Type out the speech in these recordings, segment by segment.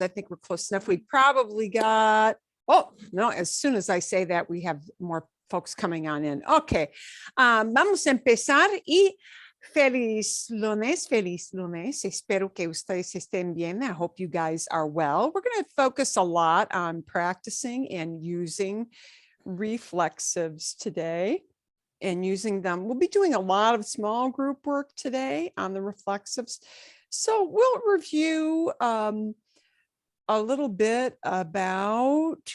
I think we're close enough. We probably got, oh, no, as soon as I say that, we have more folks coming on in. Okay, vamos a empezar y feliz lunes, feliz lunes. Espero que ustedes estén bien. I hope you guys are well. We're going to focus a lot on practicing and using reflexives today and using them. We'll be doing a lot of small group work today on the reflexives. So we'll review a little bit about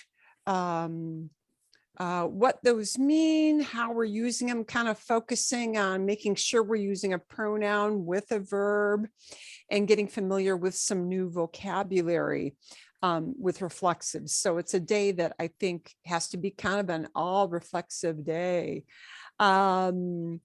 what those mean, how we're using them, kind of focusing on making sure we're using a pronoun with a verb and getting familiar with some new vocabulary with reflexives. So it's a day that I think has to be kind of an all reflexive day. Before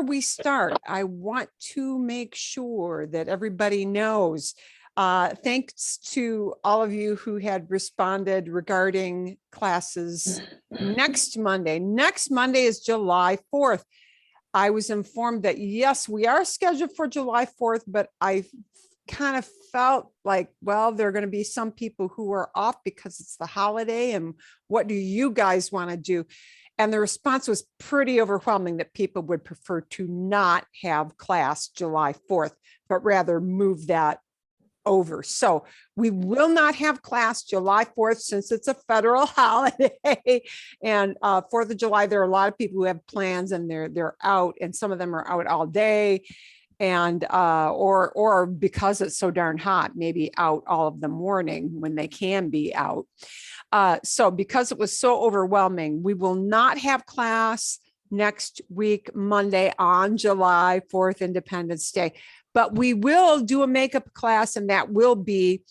we start, I want to make sure that everybody knows, thanks to all of you who had responded regarding classes next Monday. Next Monday is July 4th. I was informed that, yes, we are scheduled for July 4th, but I kind of felt like, well, there are going to be some people who are off because it's the holiday, and what do you guys want to do? And the response was pretty overwhelming that people would prefer to not have class July 4th, but rather move that over. So we will not have class July 4th since it's a federal holiday. And 4th of July, there are a lot of people who have plans and they're out, and some of them are out all day. And or because it's so darn hot, maybe out all of the morning when they can be out. So because it was so overwhelming, we will not have class next week, Monday, on July 4th, Independence Day. But we will do a makeup class, and that will be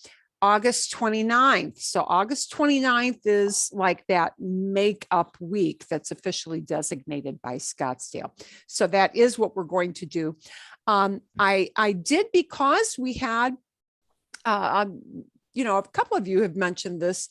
August 29th. So August 29th is like that makeup week that's officially designated by Scottsdale. So that is what we're going to do. I did, because we had, a couple of you have mentioned this,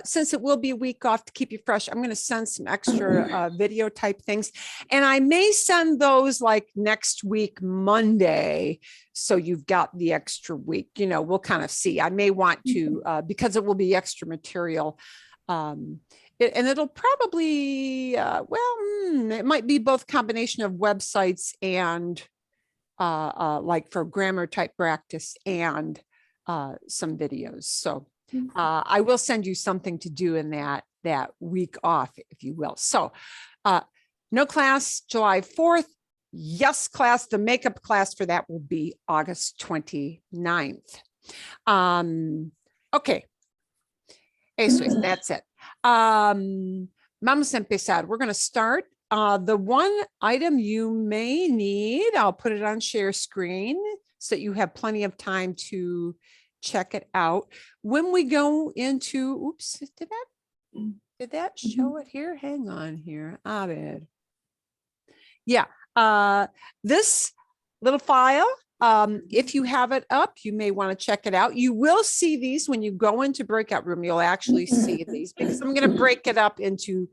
since it will be a week off to keep you fresh, I'm going to send some extra video type things, and I may send those like next week, Monday. So you've got the extra week, we'll kind of see. I may want to, because it will be extra material. And it'll probably, it might be both combination of websites and like for grammar type practice and some videos. So I will send you something to do in that week off, if you will. So no class July 4th. Yes, class, the makeup class for that will be August 29th. Okay. Eso es, that's it. Vamos a empezar. We're going to start. The one item you may need, I'll put it on share screen so that you have plenty of time to check it out. When we go into, oops, did that show it here? Hang on here. A ver. Yeah, this little file, if you have it up, you may want to check it out. You will see these when you go into breakout room. You'll actually see these, because I'm going to break it up into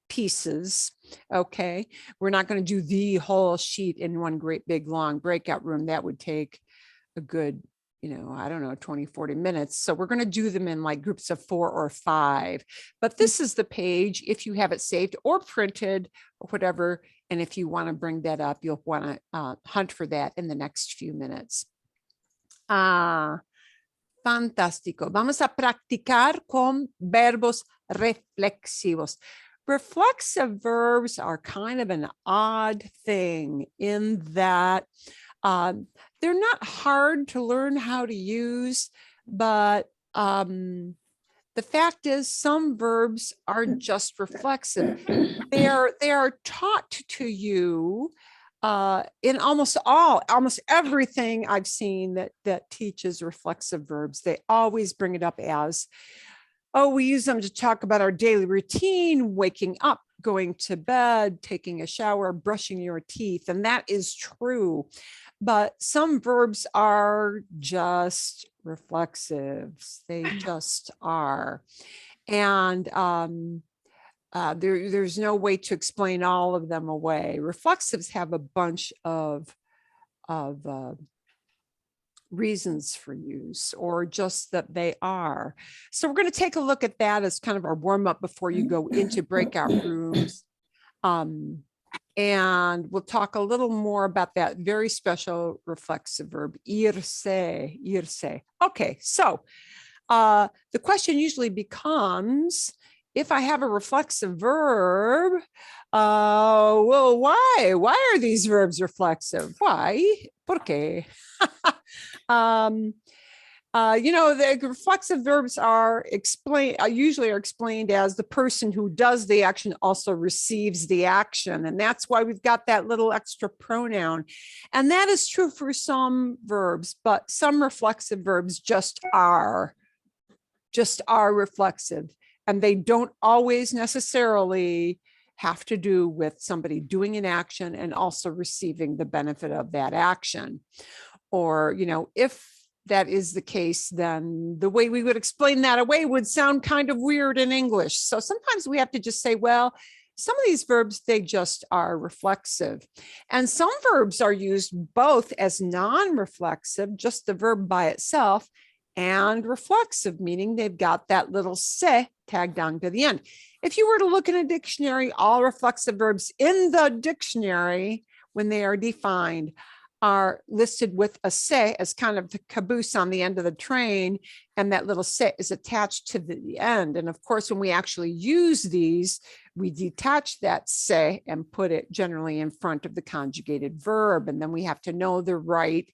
pieces. Okay, we're not going to do the whole sheet in one great big long breakout room. That would take a good, I don't know, 20, 40 minutes. So we're going to do them in like groups of 4 or 5. But this is the page, if you have it saved or printed or whatever. And if you want to bring that up, you'll want to hunt for that in the next few minutes. Fantástico. Vamos a practicar con verbos reflexivos. Reflexive verbs are kind of an odd thing in that they're not hard to learn how to use, but the fact is some verbs are just reflexive. They are taught to you in almost everything I've seen that teaches reflexive verbs. They always bring it up as, oh, we use them to talk about our daily routine, waking up, going to bed, taking a shower, brushing your teeth. And that is true. But some verbs are just reflexives. They just are. And there's no way to explain all of them away. Reflexives have a bunch of reasons for use or just that they are. So we're going to take a look at that as kind of our warm up before you go into breakout rooms. And we'll talk a little more about that very special reflexive verb, irse, irse. Okay, so the question usually becomes, if I have a reflexive verb, well, why? Why are these verbs reflexive? Why? ¿Por qué? The reflexive verbs are usually explained as the person who does the action also receives the action. And that's why we've got that little extra pronoun. And that is true for some verbs, but some reflexive verbs just are reflexive. And they don't always necessarily have to do with somebody doing an action and also receiving the benefit of that action. Or, if that is the case, then the way we would explain that away would sound kind of weird in English. So sometimes we have to just say, well, some of these verbs, they just are reflexive. And some verbs are used both as non-reflexive, just the verb by itself, and reflexive, meaning they've got that little se tagged on to the end. If you were to look in a dictionary, all reflexive verbs in the dictionary, when they are defined, are listed with a se as kind of the caboose on the end of the train, and that little se is attached to the end. And of course, when we actually use these, we detach that se and put it generally in front of the conjugated verb. And then we have to know the right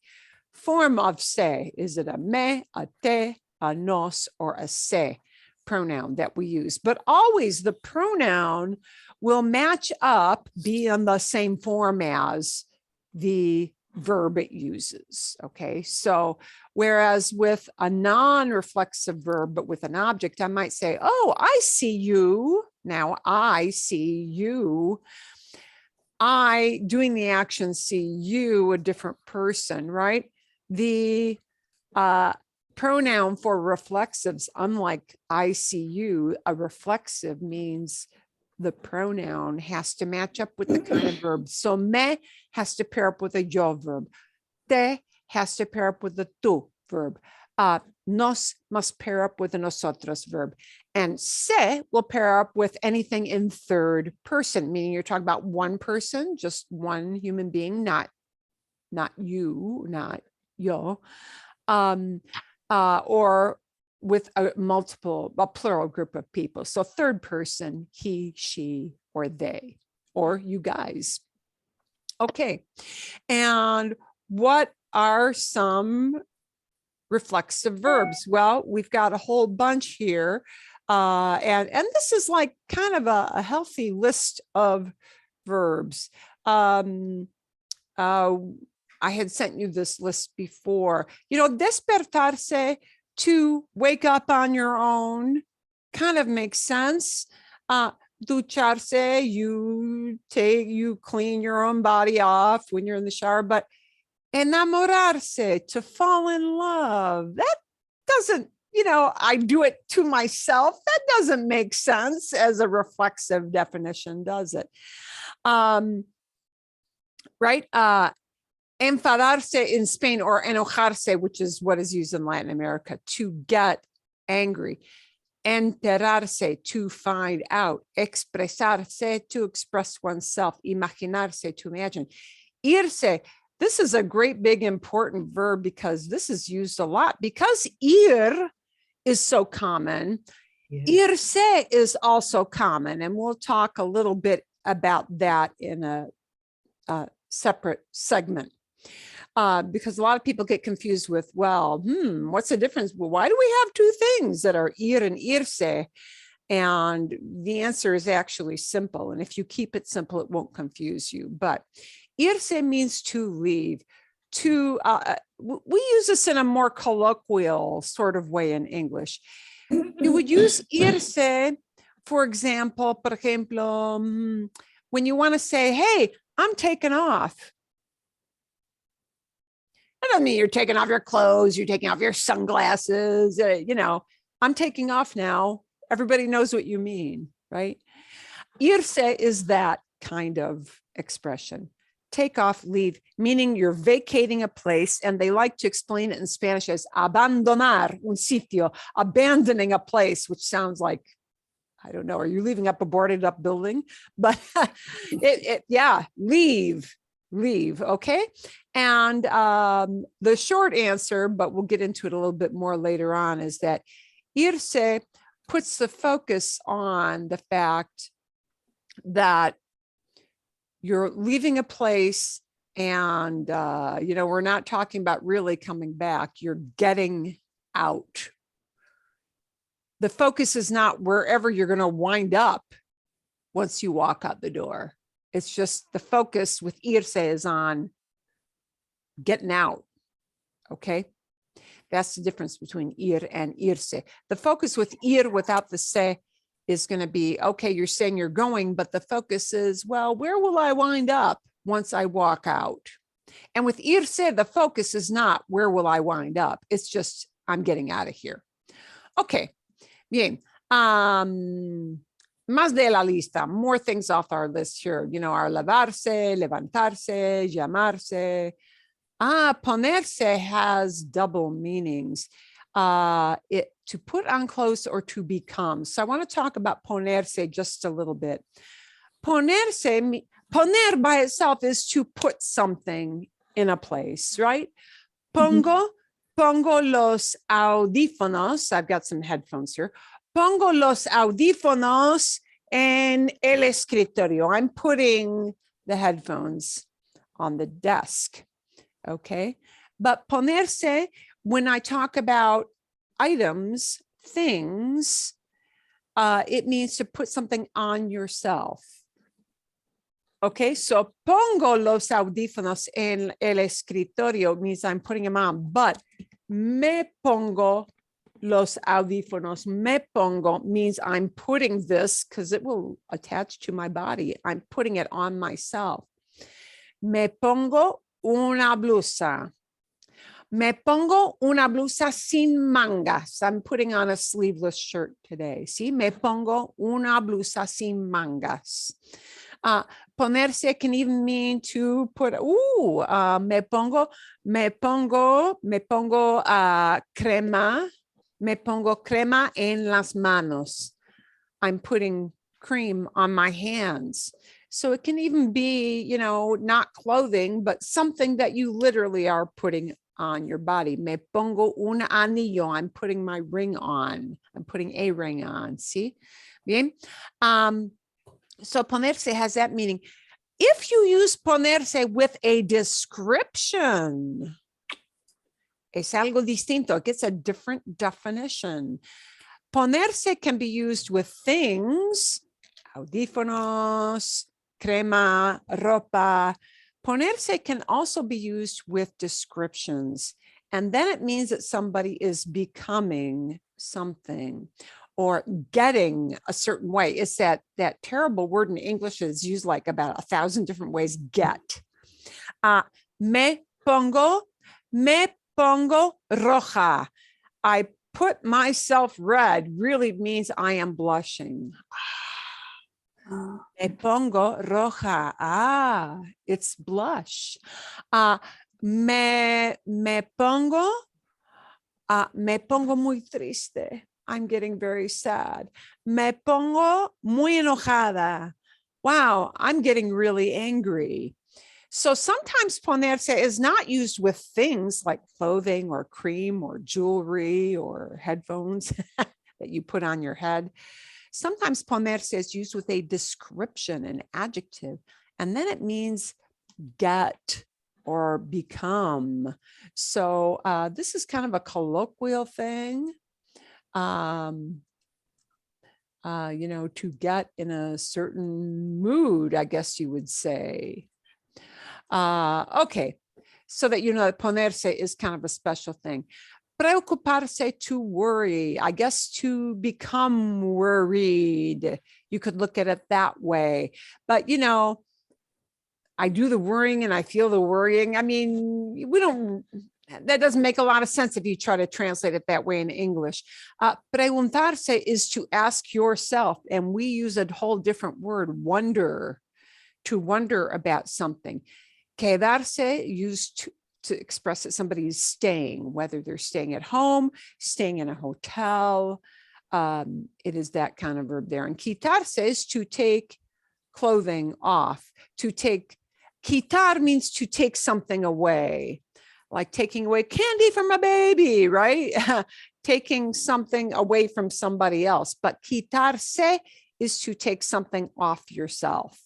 form of se. Is it a me, a te, a nos, or a se pronoun that we use? But always the pronoun will match up, be in the same form as the verb it uses. Okay, so whereas with a non-reflexive verb, but with an object, I might say, oh, I see you. Now I see you. I, doing the action, see you, a different person, right? The pronoun for reflexives, unlike I see you, a reflexive means the pronoun has to match up with the kind of verb. So me has to pair up with a yo verb. Te has to pair up with the tu verb. Nos must pair up with a nosotros verb. And se will pair up with anything in third person, meaning you're talking about one person, just one human being, not you, not yo. Or with a plural group of people. So third person, he, she, or they, or you guys. Okay. And what are some reflexive verbs? Well, we've got a whole bunch here. And this is like kind of a healthy list of verbs. I had sent you this list before. Despertarse, to wake up on your own, kind of makes sense. Ducharse, you clean your own body off when you're in the shower, but enamorarse, to fall in love, that doesn't, I do it to myself. That doesn't make sense as a reflexive definition, does it? Right? Enfadarse in Spain, or enojarse, which is what is used in Latin America, to get angry. Enterarse, to find out. Expresarse, to express oneself. Imaginarse, to imagine. Irse, this is a great big important verb because this is used a lot. Because ir is so common, irse is also common. And we'll talk a little bit about that in a separate segment. Because a lot of people get confused with, well, what's the difference? Well, why do we have two things that are ir and irse? And the answer is actually simple. And if you keep it simple, it won't confuse you. But irse means to leave. We use this in a more colloquial sort of way in English. You would use irse, for example, por ejemplo, when you want to say, hey, I'm taking off. That doesn't mean you're taking off your clothes, you're taking off your sunglasses, I'm taking off now. Everybody knows what you mean, right? Irse is that kind of expression. take off, leave, meaning you're vacating a place, and they like to explain it in Spanish as abandonar un sitio, abandoning a place, which sounds like, I don't know, are you leaving up a boarded up building? But yeah, leave, okay? And the short answer, but we'll get into it a little bit more later on, is that irse puts the focus on the fact that you're leaving a place and, we're not talking about really coming back. You're getting out. The focus is not wherever you're going to wind up once you walk out the door. It's just the focus with irse is on getting out. Okay. That's the difference between ir and irse. The focus with ir without the se is going to be, okay, you're saying you're going, but the focus is, well, where will I wind up once I walk out? And with irse, the focus is not where will I wind up? It's just, I'm getting out of here. Okay. Bien. Más de la lista, more things off our list here. Our levarse, levantarse, llamarse. Ponerse has double meanings. To put on clothes or to become. So I want to talk about ponerse just a little bit. Ponerse, poner by itself is to put something in a place, right? Pongo los audífonos. I've got some headphones here. Pongo los audífonos en el escritorio. I'm putting the headphones on the desk. Okay. But ponerse, when I talk about items, things, it means to put something on yourself. Okay, so pongo los audífonos en el escritorio means I'm putting them on, but me pongo los audífonos, me pongo means I'm putting this, because it will attach to my body. I'm putting it on myself. Me pongo una blusa. Me pongo una blusa sin mangas. I'm putting on a sleeveless shirt today. See, me pongo una blusa sin mangas. Ponerse can even mean to put, me pongo crema en las manos. I'm putting cream on my hands. So it can even be, not clothing, but something that you literally are putting on your body. Me pongo un anillo. I'm putting my ring on. I'm putting a ring on. See? Bien. So ponerse has that meaning. If you use ponerse with a description, es algo distinto. It gets a different definition. Ponerse can be used with things, audífonos, crema, ropa. Ponerse can also be used with descriptions. And then it means that somebody is becoming something or getting a certain way. It's that terrible word in English is used like about 1,000 different ways, get. Me pongo roja. I put myself red really means I am blushing. Me pongo roja. It's blush. Me pongo muy triste. I'm getting very sad. Me pongo muy enojada. Wow, I'm getting really angry. So sometimes ponerse is not used with things like clothing or cream or jewelry or headphones that you put on your head. Sometimes ponerse is used with a description, an adjective, and then it means get or become. So this is kind of a colloquial thing, to get in a certain mood, I guess you would say. Okay, so that that ponerse is kind of a special thing. Preocuparse, to worry, I guess to become worried. You could look at it that way. But, I do the worrying and I feel the worrying. I mean, that doesn't make a lot of sense if you try to translate it that way in English. Preguntarse is to ask yourself, and we use a whole different word, wonder, to wonder about something. Quedarse used to express that somebody's staying, whether they're staying at home, staying in a hotel. It is that kind of verb there. And quitarse is to take clothing off. To take, quitar means to take something away, like taking away candy from a baby, right? Taking something away from somebody else. But quitarse is to take something off yourself.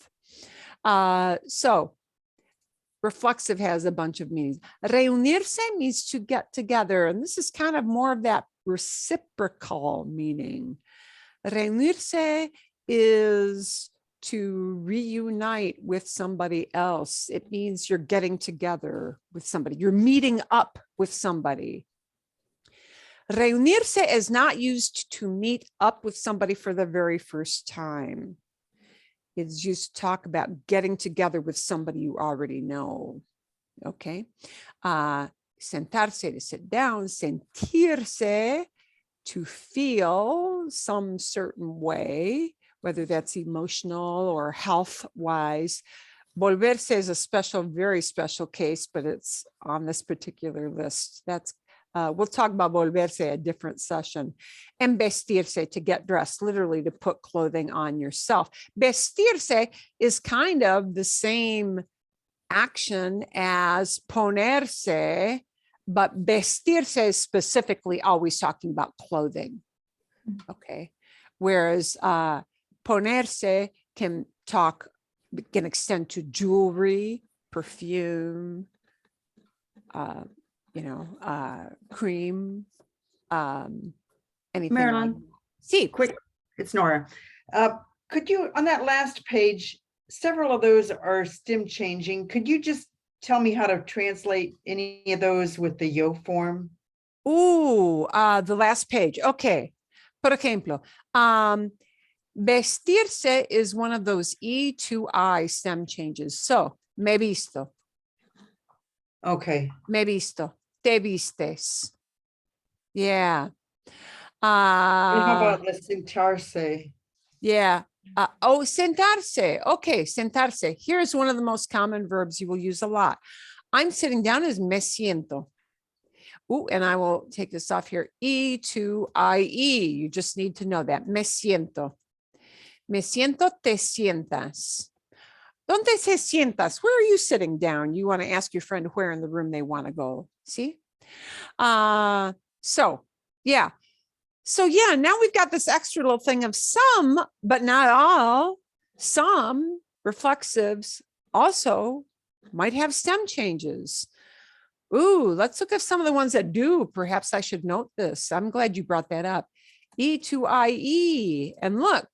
So reflexive has a bunch of meanings. Reunirse means to get together. And this is kind of more of that reciprocal meaning. Reunirse is to reunite with somebody else. It means you're getting together with somebody. You're meeting up with somebody. Reunirse is not used to meet up with somebody for the very first time. It's used to talk about getting together with somebody you already know. Okay. Sentarse, to sit down. Sentirse, to feel some certain way, whether that's emotional or health-wise. Volverse is a special, very special case, but it's on this particular list. That's we'll talk about volverse a different session. And vestirse, to get dressed, literally to put clothing on yourself. Vestirse is kind of the same action as ponerse, but vestirse is specifically always talking about clothing. Okay. Whereas ponerse can extend to jewelry, perfume, cream, anything. Marilyn, like see, quick, it's Nora. Could you, on that last page, several of those are stem changing. Could you just tell me how to translate any of those with the yo form? The last page. Okay. Por ejemplo, vestirse is one of those E to I stem changes. So, me visto. Okay. Me visto. Te vistes. Yeah. And how about the sentarse? Yeah. Sentarse. Okay, sentarse. Here's one of the most common verbs you will use a lot. I'm sitting down as me siento. And I will take this off here. E to IE. You just need to know that. Me siento. Me siento, te sientas. ¿Dónde se sientas? Where are you sitting down? You want to ask your friend where in the room they want to go. See? Yeah. So yeah, now we've got this extra little thing of some, but not all. Some reflexives also might have stem changes. Let's look at some of the ones that do. Perhaps I should note this. I'm glad you brought that up. E to IE. And look,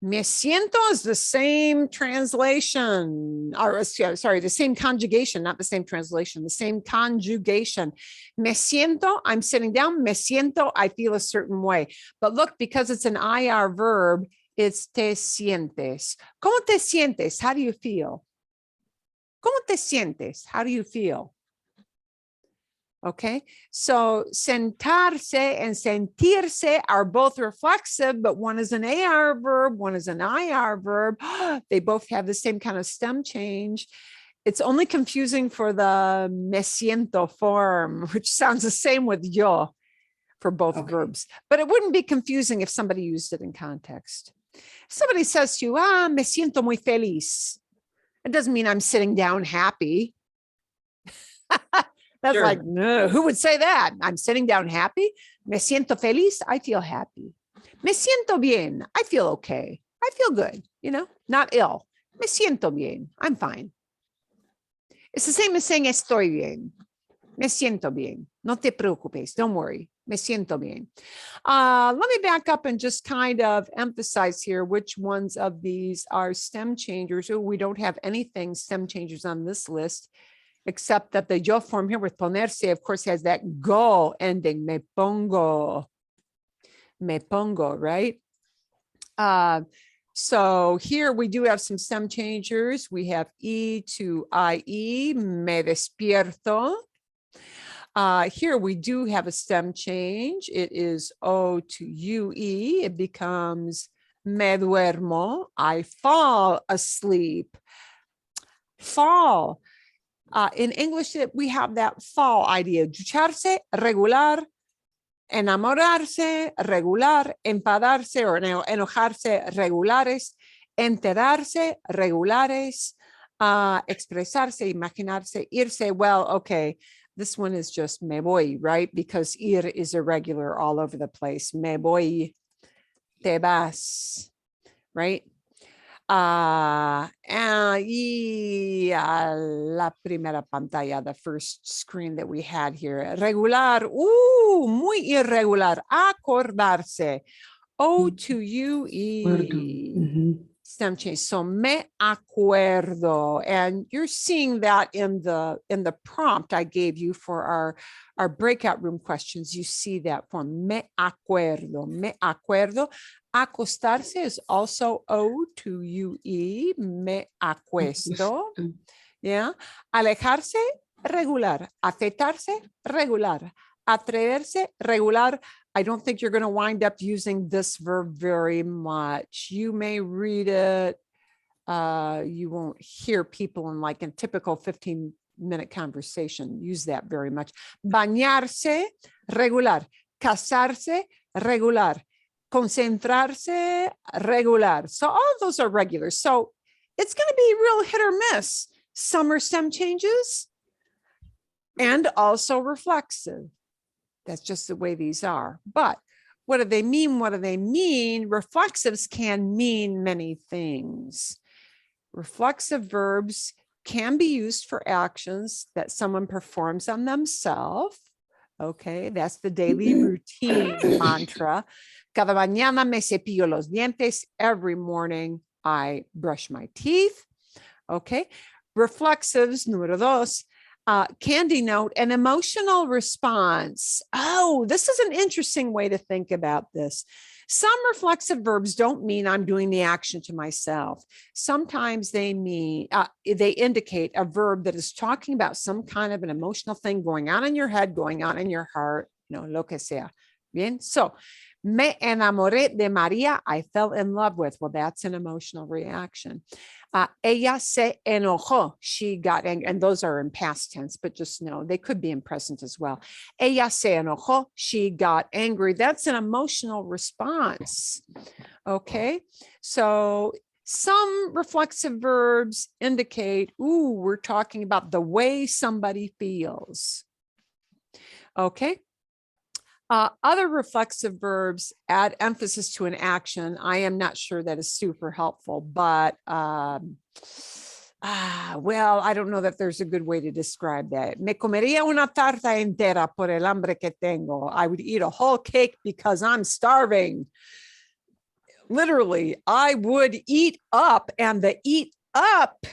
me siento is the same translation, or sorry, the same conjugation, not the same translation, the same conjugation. Me siento, I'm sitting down. Me siento, I feel a certain way. But look, because it's an IR verb, it's te sientes. ¿Cómo te sientes? How do you feel? ¿Cómo te sientes? How do you feel? Okay, so sentarse and sentirse are both reflexive, but one is an AR verb, one is an IR verb. They both have the same kind of stem change. It's only confusing for the me siento form, which sounds the same with yo for both verbs, but it wouldn't be confusing if somebody used it in context. Somebody says to you, me siento muy feliz. It doesn't mean I'm sitting down happy. That's sure. Like, no, who would say that? I'm sitting down happy. Me siento feliz. I feel happy. Me siento bien. I feel okay. I feel good, not ill. Me siento bien. I'm fine. It's the same as saying estoy bien. Me siento bien. No te preocupes. Don't worry. Me siento bien. Let me back up and just kind of emphasize here which ones of these are stem changers. We don't have anything stem changers on this list, except that the yo form here with ponerse, of course, has that go ending, me pongo, right? So here we do have some stem changers. We have E to IE, me despierto. Here we do have a stem change. It is O to UE. It becomes me duermo, I fall asleep. Fall. In English, we have that fall idea. Ducharse, regular. Enamorarse, regular. Enfadarse or enojarse, regulares. Enterarse, regulares. Expresarse, imaginarse, irse. Well, okay. This one is just me voy, right? Because ir is irregular all over the place. Me voy, te vas, right? Y la primera pantalla, the first screen that we had here. Regular, muy irregular. Acordarse. O-to-u-e. Stem change. So me acuerdo. And you're seeing that in the prompt I gave you for our breakout room questions. You see that form. Me acuerdo. Me acuerdo. Acostarse is also O-to-u-e. Me acuesto. Yeah. Alejarse, regular. Afeitarse, regular. Atreverse, regular. I don't think you're going to wind up using this verb very much. You may read it. You won't hear people in like a typical 15-minute conversation use that very much. Bañarse, regular. Casarse, regular. Concentrarse, regular. So all of those are regular. So it's going to be real hit or miss. Some are stem changes and also reflexive. That's just the way these are. But what do they mean? What do they mean? Reflexives can mean many things. Reflexive verbs can be used for actions that someone performs on themselves. Okay, that's the daily routine mantra. Cada mañana me cepillo los dientes. Every morning I brush my teeth. Okay, reflexives, número dos, can denote an emotional response. Oh, this is an interesting way to think about this. Some reflexive verbs don't mean I'm doing the action to myself. Sometimes they mean, they indicate a verb that is talking about some kind of an emotional thing going on in your head, going on in your heart, lo que sea. Bien, so me enamoré de María. I fell in love with. Well, that's an emotional reaction. Ella se enojó. She got angry. And those are in past tense, but just know they could be in present as well. Ella se enojó. She got angry. That's an emotional response. Okay. So some reflexive verbs indicate, we're talking about the way somebody feels. Okay. Other reflexive verbs add emphasis to an action. I am not sure that is super helpful, but well, I don't know that there's a good way to describe that. Me comería una tarta entera por el hambre que tengo. I would eat a whole cake because I'm starving. Literally, I would eat up, and the eat up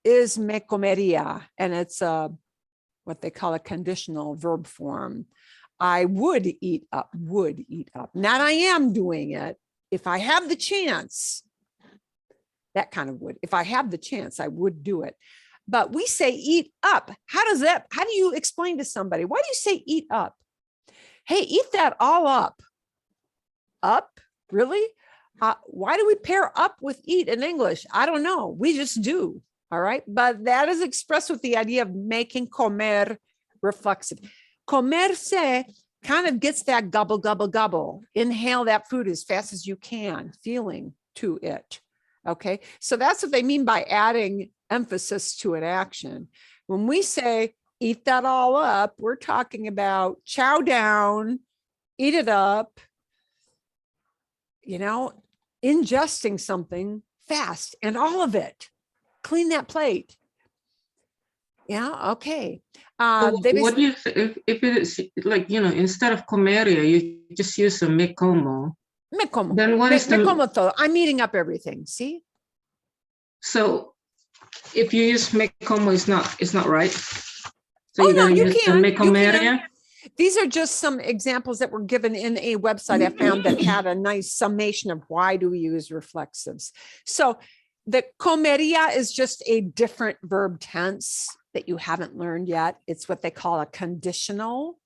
is me comería, and it's what they call a conditional verb form. I would eat up, Not I am doing it. If I have the chance, that kind of would. If I have the chance, I would do it. But we say eat up. How do you explain to somebody? Why do you say eat up? Hey, eat that all up. Up? Really? Why do we pair up with eat in English? I don't know. We just do. All right. But that is expressed with the idea of making comer reflexive. Comerse kind of gets that gobble, gobble, gobble. Inhale that food as fast as you can, feeling to it. Okay, so that's what they mean by adding emphasis to an action. When we say eat that all up, we're talking about chow down, eat it up, ingesting something fast and all of it. Clean that plate. Yeah, okay. So what do you if it is like, instead of comeria, you just use a me como. Me como. Then what is me como todo. I'm eating up everything. See? So if you use me como, it's not right. So Oh, no, you can. Me comeria. These are just some examples that were given in a website I found that had a nice summation of why do we use reflexives. So the comeria is just a different verb tense that you haven't learned yet. It's what they call a conditional,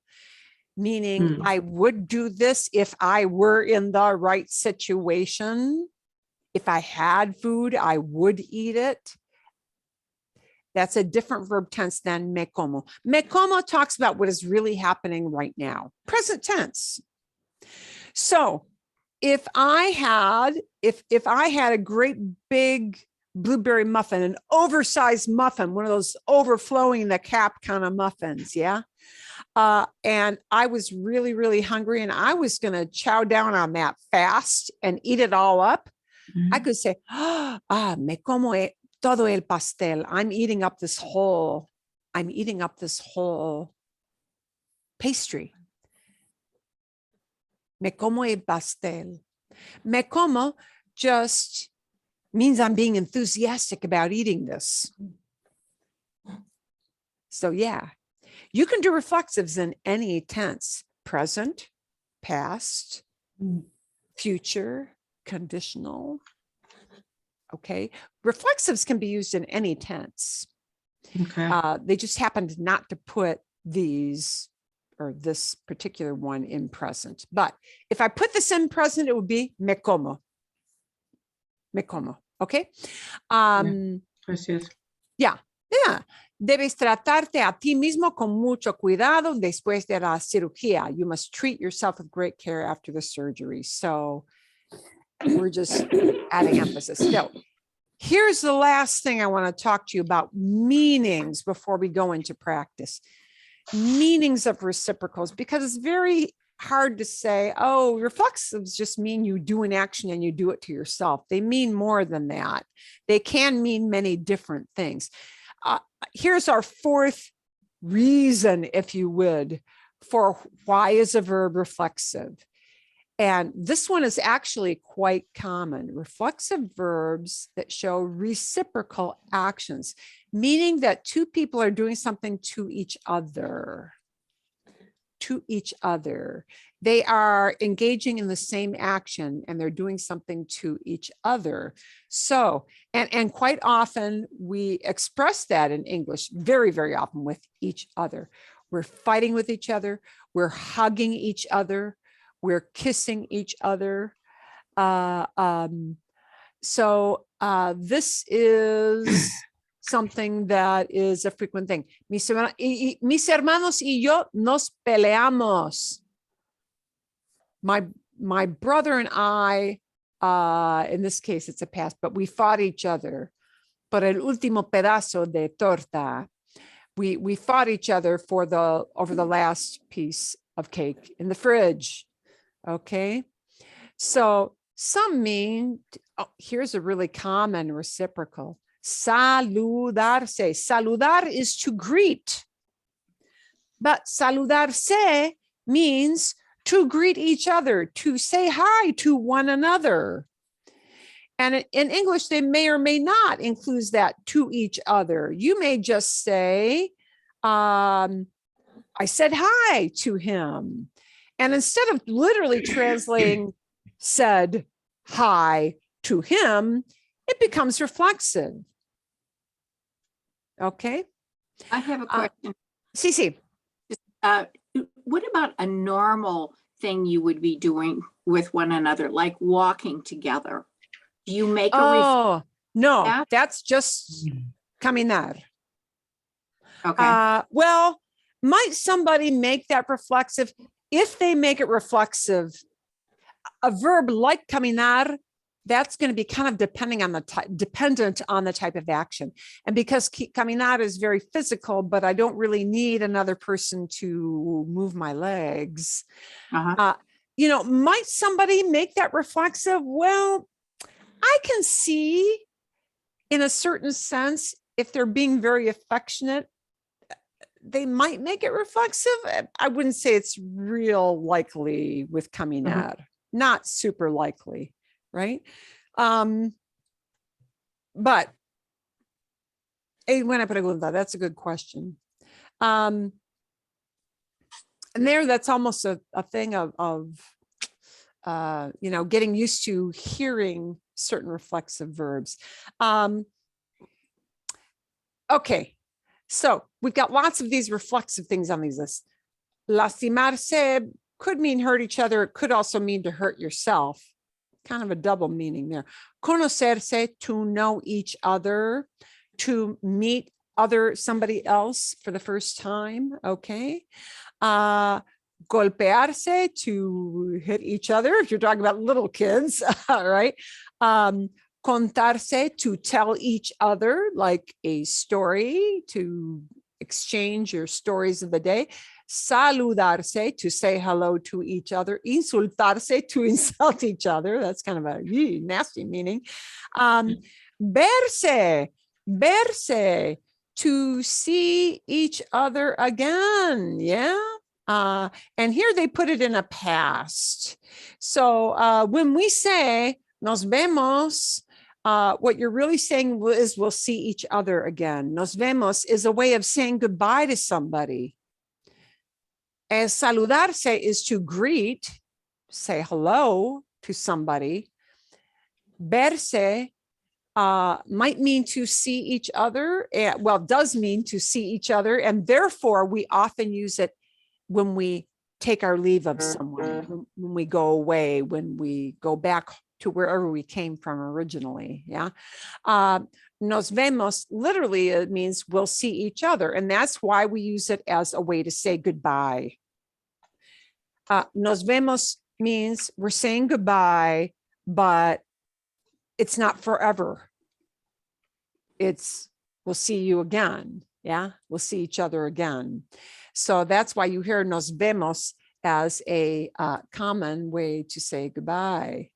meaning I would do this if I were in the right situation. If I had food, I would eat it. That's a different verb tense than me como. Me como talks about what is really happening right now, present tense. So if I had a great big blueberry muffin, an oversized muffin, one of those overflowing the cap kind of muffins, yeah. And I was really, really hungry and I was going to chow down on that fast and eat it all up. I could say, me como todo el pastel. I'm eating up this whole pastry. Me como el pastel. Me como just means I'm being enthusiastic about eating this. So yeah, you can do reflexives in any tense: present, past, future, conditional. Okay. Reflexives can be used in any tense. Okay. They just happened not to put these or this particular one in present. But if I put this in present, it would be me como. Me como. Okay. Gracias. Yeah. Debes tratarte a ti mismo con mucho cuidado después de la cirugía. You must treat yourself with great care after the surgery. So we're just adding emphasis. So here's the last thing I want to talk to you about: meanings before we go into practice. Meanings of reciprocals, because it's very hard to say, oh, reflexives just mean you do an action and you do it to yourself. They mean more than that. They can mean many different things. Here's our fourth reason, if you would, for why is a verb reflexive. And this one is actually quite common. Reflexive verbs that show reciprocal actions, meaning that two people are doing something to each other. To each other. They are engaging in the same action and they're doing something to each other. So, and quite often we express that in English, very, very often, with each other. We're fighting with each other. We're hugging each other. We're kissing each other. So this is something that is a frequent thing. Mis hermanos y yo nos peleamos. My brother and I, in this case, it's a past, but we fought each other. Por el último pedazo de torta. We fought each other over the last piece of cake in the fridge. Okay. So some mean, here's a really common reciprocal: saludarse. Saludar is to greet, but saludarse means to greet each other, to say hi to one another. And in English, they may or may not include that to each other. You may just say, I said hi to him. And instead of literally translating said hi to him, it becomes reflexive. Okay. I have a question. Cici. What about a normal thing you would be doing with one another, like walking together? Do you make a no, that? that's just caminar. Okay. Well, might somebody make that reflexive? If they make it reflexive, a verb like caminar, that's going to be kind of dependent on the type of action. And because caminar is very physical, but I don't really need another person to move my legs. Might somebody make that reflexive? Well, I can see, in a certain sense, if they're being very affectionate, they might make it reflexive. I wouldn't say it's real likely with caminar, not super likely, right? But buena pregunta, that's a good question. And that's almost a thing of getting used to hearing certain reflexive verbs. Okay, so we've got lots of these reflexive things on these lists. Lastimarse could mean hurt each other. It could also mean to hurt yourself. Kind of a double meaning there. Conocerse, to know each other. To meet somebody else for the first time, okay? Golpearse, to hit each other, if you're talking about little kids, right? Contarse, to tell each other like a story, to exchange your stories of the day. Saludarse, to say hello to each other. Insultarse, to insult each other. That's kind of a nasty meaning. Verse, to see each other again. Yeah. And here they put it in a past. So when we say nos vemos, what you're really saying is we'll see each other again. Nos vemos is a way of saying goodbye to somebody. As saludarse is to greet, say hello to somebody. Verse might mean to see each other. Well, does mean to see each other. And therefore, we often use it when we take our leave of someone, when we go away, when we go back to wherever we came from originally. Yeah. Nos vemos, literally, it means we'll see each other. And that's why we use it as a way to say goodbye. Nos vemos means we're saying goodbye, but it's not forever. It's we'll see you again. Yeah, we'll see each other again. So that's why you hear nos vemos as a common way to say goodbye.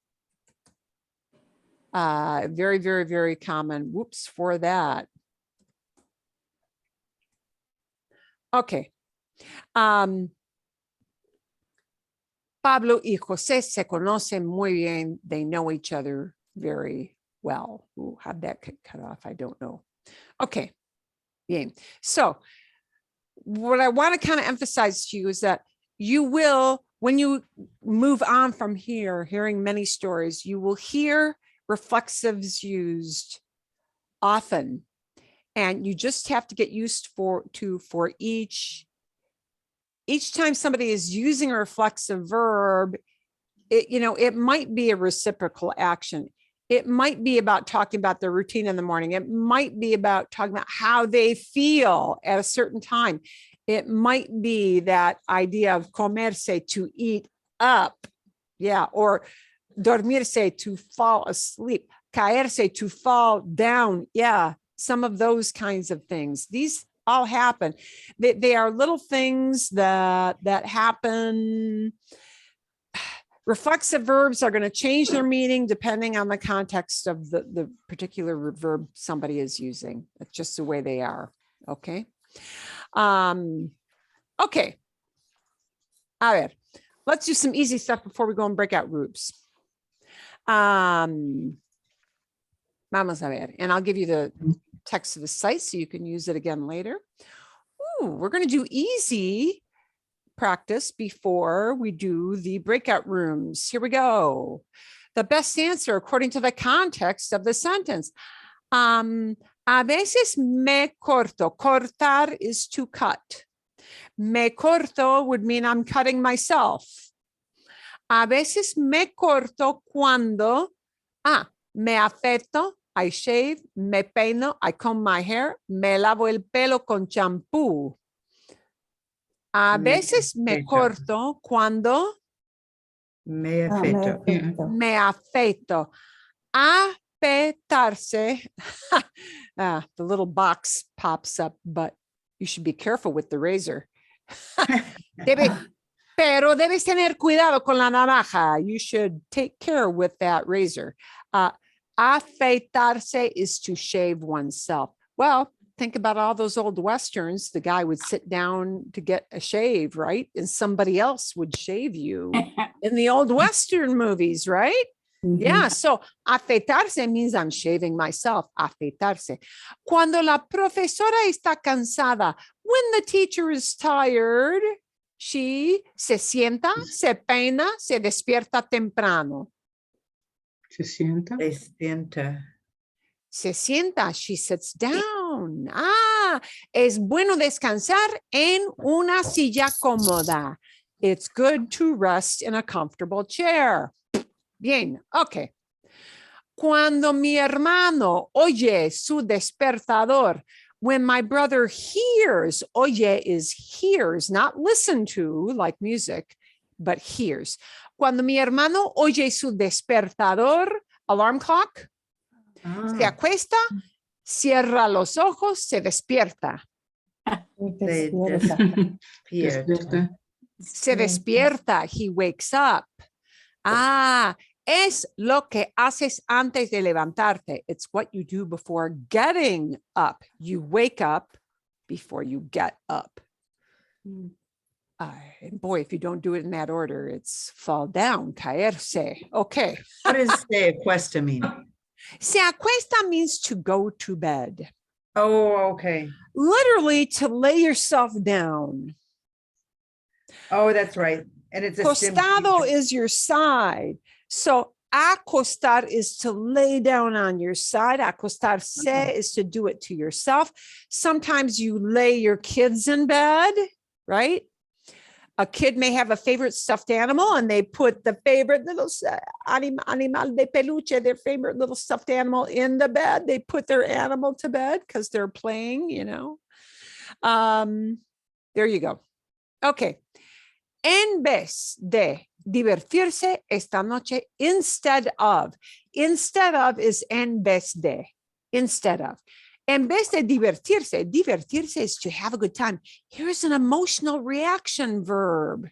Very, very, very common. Whoops for that. Okay. Pablo y José se conocen muy bien. They know each other very well. Ooh, how'd that get cut off? I don't know. Okay. Bien. So what I want to kind of emphasize to you is that you will, when you move on from here, hearing many stories, you will hear reflexives used often. And you just have to get used for each time somebody is using a reflexive verb, it might be a reciprocal action. It might be about talking about their routine in the morning. It might be about talking about how they feel at a certain time. It might be that idea of comerse, to eat up. Yeah. Or dormirse, to fall asleep. Caerse, to fall down. Yeah. Some of those kinds of things. These all happen. They are little things that happen. Reflexive verbs are going to change their meaning depending on the context of the particular verb somebody is using. That's just the way they are. Okay. Okay. A ver, let's do some easy stuff before we go and break out groups. Vamos a ver, and I'll give you the text of the site so you can use it again later. Ooh, we're going to do easy practice before we do the breakout rooms. Here we go. The best answer according to the context of the sentence. A veces me corto. Cortar is to cut. Me corto would mean I'm cutting myself. A veces me corto cuando me afeito, I shave, me peino, I comb my hair, me lavo el pelo con champú. A veces me corto cuando Me afeito. me afeito. Afeitarse, the little box pops up, but you should be careful with the razor. Pero debes tener cuidado con la navaja. You should take care with that razor. Afeitarse is to shave oneself. Well, think about all those old Westerns. The guy would sit down to get a shave, right? And somebody else would shave you in the old Western movies, right? Mm-hmm. Yeah, so afeitarse means I'm shaving myself. Afeitarse. Cuando la profesora está cansada, when the teacher is tired, she se sienta, se peina, se despierta temprano. Se sienta. Se sienta. Se sienta, she sits down. Es bueno descansar en una silla cómoda. It's good to rest in a comfortable chair. Bien, okay. Cuando mi hermano oye su despertador, When my brother hears, oye is hears, not listen to like music, but hears. Cuando mi hermano oye su despertador, alarm clock, se Ah, acuesta, cierra los ojos, se despierta. They Despierta. disappeared. despierta. Se despierta, he wakes up. Ah, es lo que haces antes de levantarte. It's what you do before getting up. You wake up before you get up. And boy, if you don't do it in that order, it's fall down, caerse. Okay. What does se acuesta mean? Se acuesta means to go to bed. Oh, okay. Literally to lay yourself down. Oh, that's right. And it's a stem Costado feature. is your side. So acostar is to lay down on your side. Acostarse is to do it to yourself. Sometimes you lay your kids in bed, right? A kid may have a favorite stuffed animal and they put the favorite little animal de peluche, their favorite little stuffed animal in the bed. They put their animal to bed because they're playing, you know. There you go. Okay. En vez de divertirse esta noche, instead of is en vez de, instead of. En vez de divertirse, divertirse is to have a good time. Here's an emotional reaction verb.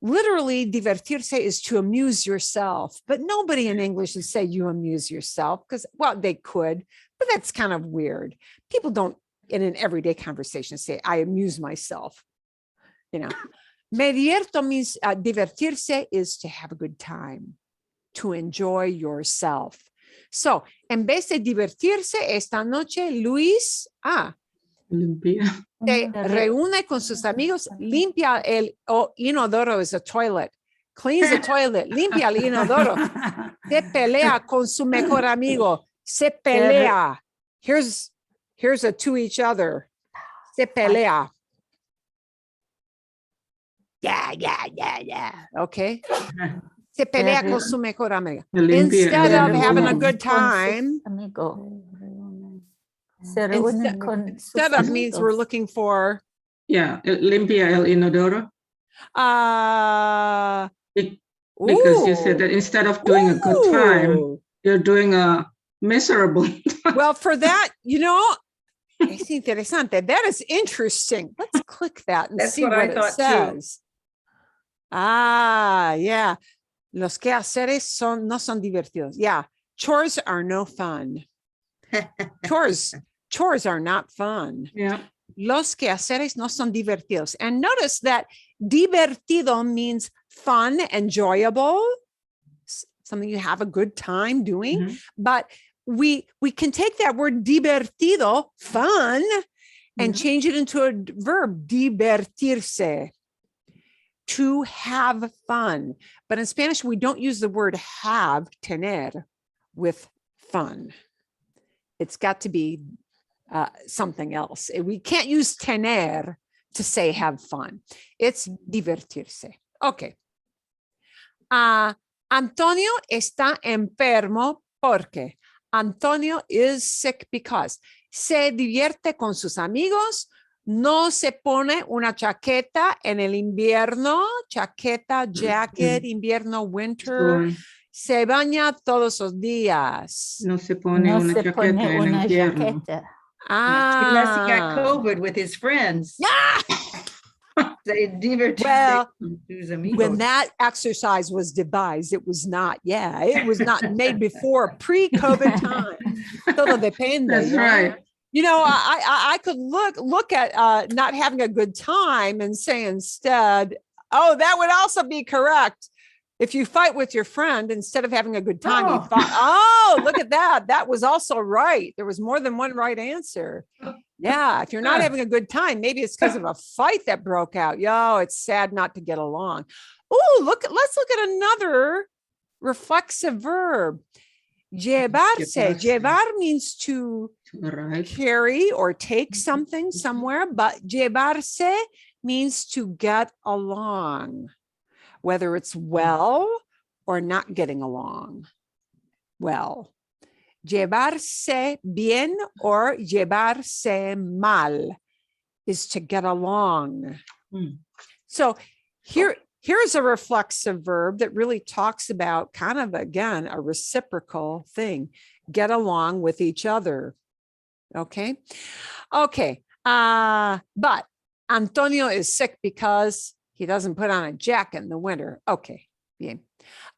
Literally, divertirse is to amuse yourself, but nobody in English would say you amuse yourself because, well, they could, but that's kind of weird. People don't, in an everyday conversation, say, I amuse myself. You know, me divierto means divertirse is to have a good time, to enjoy yourself. So, en vez de divertirse esta noche, Luis, Limpia. se reúne con sus amigos, limpia el inodoro is a toilet, cleans the toilet, limpia el inodoro, se pelea con su mejor amigo, se pelea. Here's a to each other, se pelea. Yeah. Okay. Se pelea con su mejor amiga. Limpia Instead el of having a inodoro. good time, Amigo. Se reúnen con sus instead of means we're amigos. looking for Yeah, limpia el inodoro. Because you said that instead of doing a good time, ooh. you're doing a miserable. Well, for that, you know, es interesante. That is interesting. Let's click that and That's see what what I it thought too. says. Yeah. Los quehaceres no son divertidos. Yeah. Chores are no fun. Chores are not fun. Yeah. Los quehaceres no son divertidos. And notice that divertido means fun, enjoyable, something you have a good time doing. Mhm. But we can take that word divertido, fun, and change it into a verb, divertirse, to have fun. But in Spanish, we don't use the word have, tener, with fun. It's got to be something else. We can't use tener to say have fun. It's divertirse. Okay. Antonio está enfermo porque Antonio is sick because se divierte con sus amigos, no se pone una chaqueta en el invierno, chaqueta, jacket, invierno, winter, So, se baña todos los días. no se pone No una se chaqueta pone en una invierno. chaqueta. Unless he got COVID with his friends. They diverted Well, sus amigos. when that exercise was devised, it was not, it was not made before pre-COVID time. Todo depende. That's you know? right. You know, I could look at not having a good time and say instead, oh, that would also be correct. If you fight with your friend, instead of having a good time, you Oh. thought, oh, look at that. That was also right. There was more than one right answer. Yeah, if you're not having a good time, maybe it's because of a fight that broke out. Yo, it's sad not to get along. Oh, let's look at another reflexive verb. Llevarse. Llevarse. Llevar means to Right. carry or take something somewhere, but llevarse means to get along, whether it's well or not getting along well. Llevarse bien or llevarse mal is to get along. So here's a reflexive verb that really talks about kind of, again, a reciprocal thing. Get along with each other. Okay. Okay. But Antonio is sick because he doesn't put on a jacket in the winter. Okay. Bien.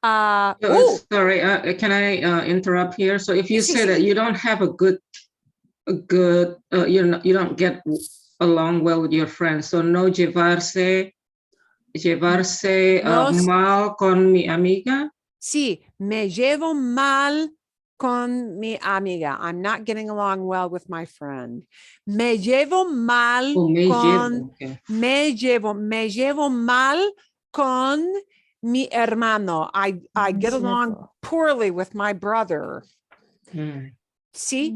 Sorry, can I interrupt here? So if you say that you don't have you don't get along well with your friends, so no llevarse mal con mi amiga. Sí, me llevo mal con mi amiga. I'm not getting along well with my friend. Me llevo mal me llevo mal con mi hermano. I get along poorly with my brother. See,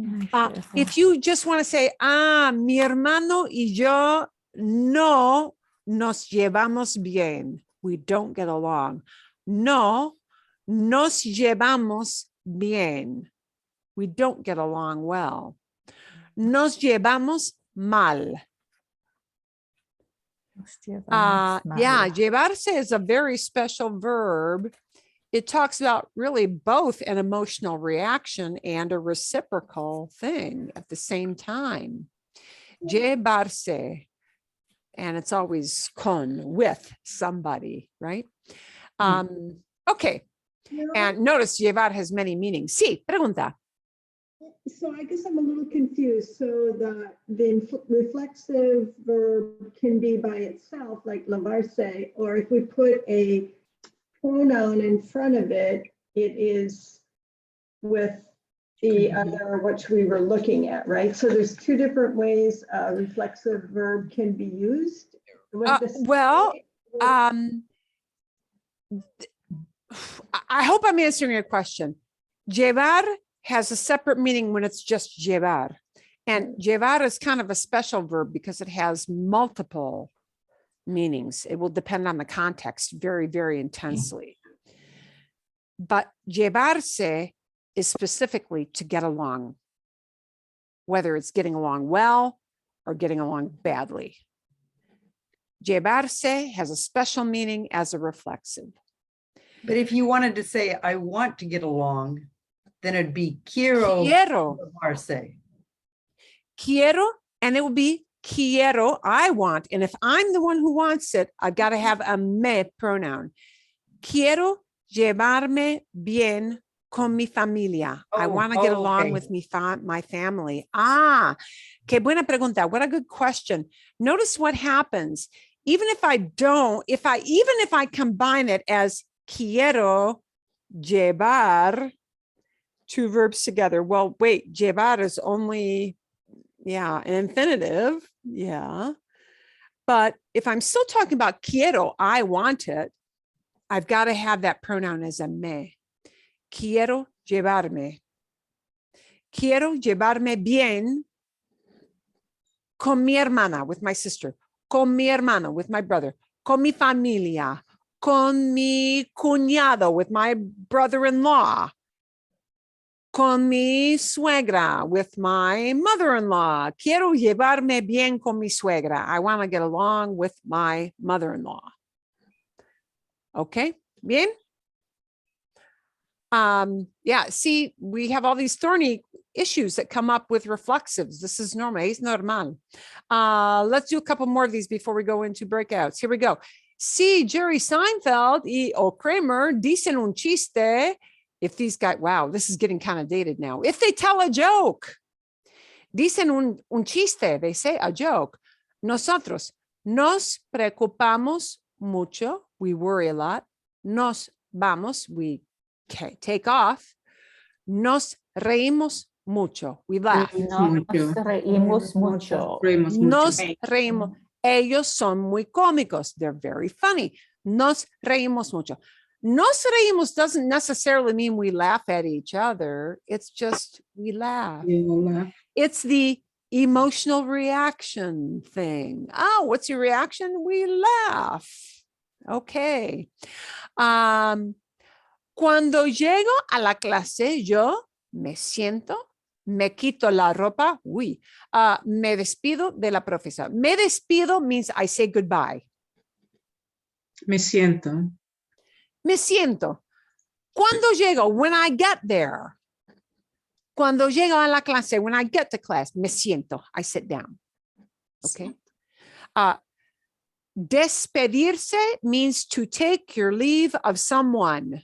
if you just want to say, mi hermano y yo no nos llevamos bien. We don't get along. No nos llevamos bien. We don't get along well. Nos llevamos mal. Yeah, llevarse is a very special verb. It talks about really both an emotional reaction and a reciprocal thing at the same time. Llevarse, and it's always con, with somebody, right? Okay. And notice llevar has many meanings. Sí, pregunta. So I guess I'm a little confused. So the reflexive verb can be by itself, like lavarse, or if we put a pronoun in front of it, it is with the other, which we were looking at, right? So there's two different ways a reflexive verb can be used. I hope I'm answering your question. Llevar has a separate meaning when it's just llevar. And llevar is kind of a special verb because it has multiple meanings. It will depend on the context very, very intensely. But llevarse is specifically to get along, whether it's getting along well or getting along badly. Llevarse has a special meaning as a reflexive. But if you wanted to say, I want to get along, then it'd be quiero. Quiero, and it would be quiero, I want. And if I'm the one who wants it, I've got to have a me pronoun. Quiero llevarme bien con mi familia. I want to get along with my family. Qué buena pregunta. What a good question. Notice what happens. Even if I combine it as quiero llevar, two verbs together. Well, wait, llevar is only, an infinitive. Yeah. But if I'm still talking about quiero, I want it, I've got to have that pronoun as a me. Quiero llevarme. Quiero llevarme bien con mi hermana, with my sister, con mi hermano, with my brother, con mi familia, con mi cuñado, with my brother-in-law, con mi suegra, with my mother-in-law. Quiero llevarme bien con mi suegra. I want to get along with my mother-in-law. Okay, bien? See, we have all these thorny issues that come up with reflexives. This is normal, es normal. Let's do a couple more of these before we go into breakouts. Here we go. Si Jerry Seinfeld o Kramer dicen un chiste, if these guys, wow, this is getting kind of dated now. If they tell a joke, dicen un chiste, they say a joke. Nosotros nos preocupamos mucho, we worry a lot. Nos vamos, we take off. Nos reímos mucho, we laugh. Nos reímos mucho. Nos reímos. Ellos son muy cómicos. They're very funny. Nos reímos mucho. Nos reímos doesn't necessarily mean we laugh at each other. It's just we laugh. It's the emotional reaction thing. Oh, what's your reaction? We laugh. Okay. Cuando llego a la clase, yo Me siento, me quito la ropa, uy, me despido de la profesora. Me despido means I say goodbye. Me siento. Me siento. ¿Cuándo llego? When I get there. Cuando llego a la clase, when I get to class, me siento. I sit down. Okay. Despedirse means to take your leave of someone,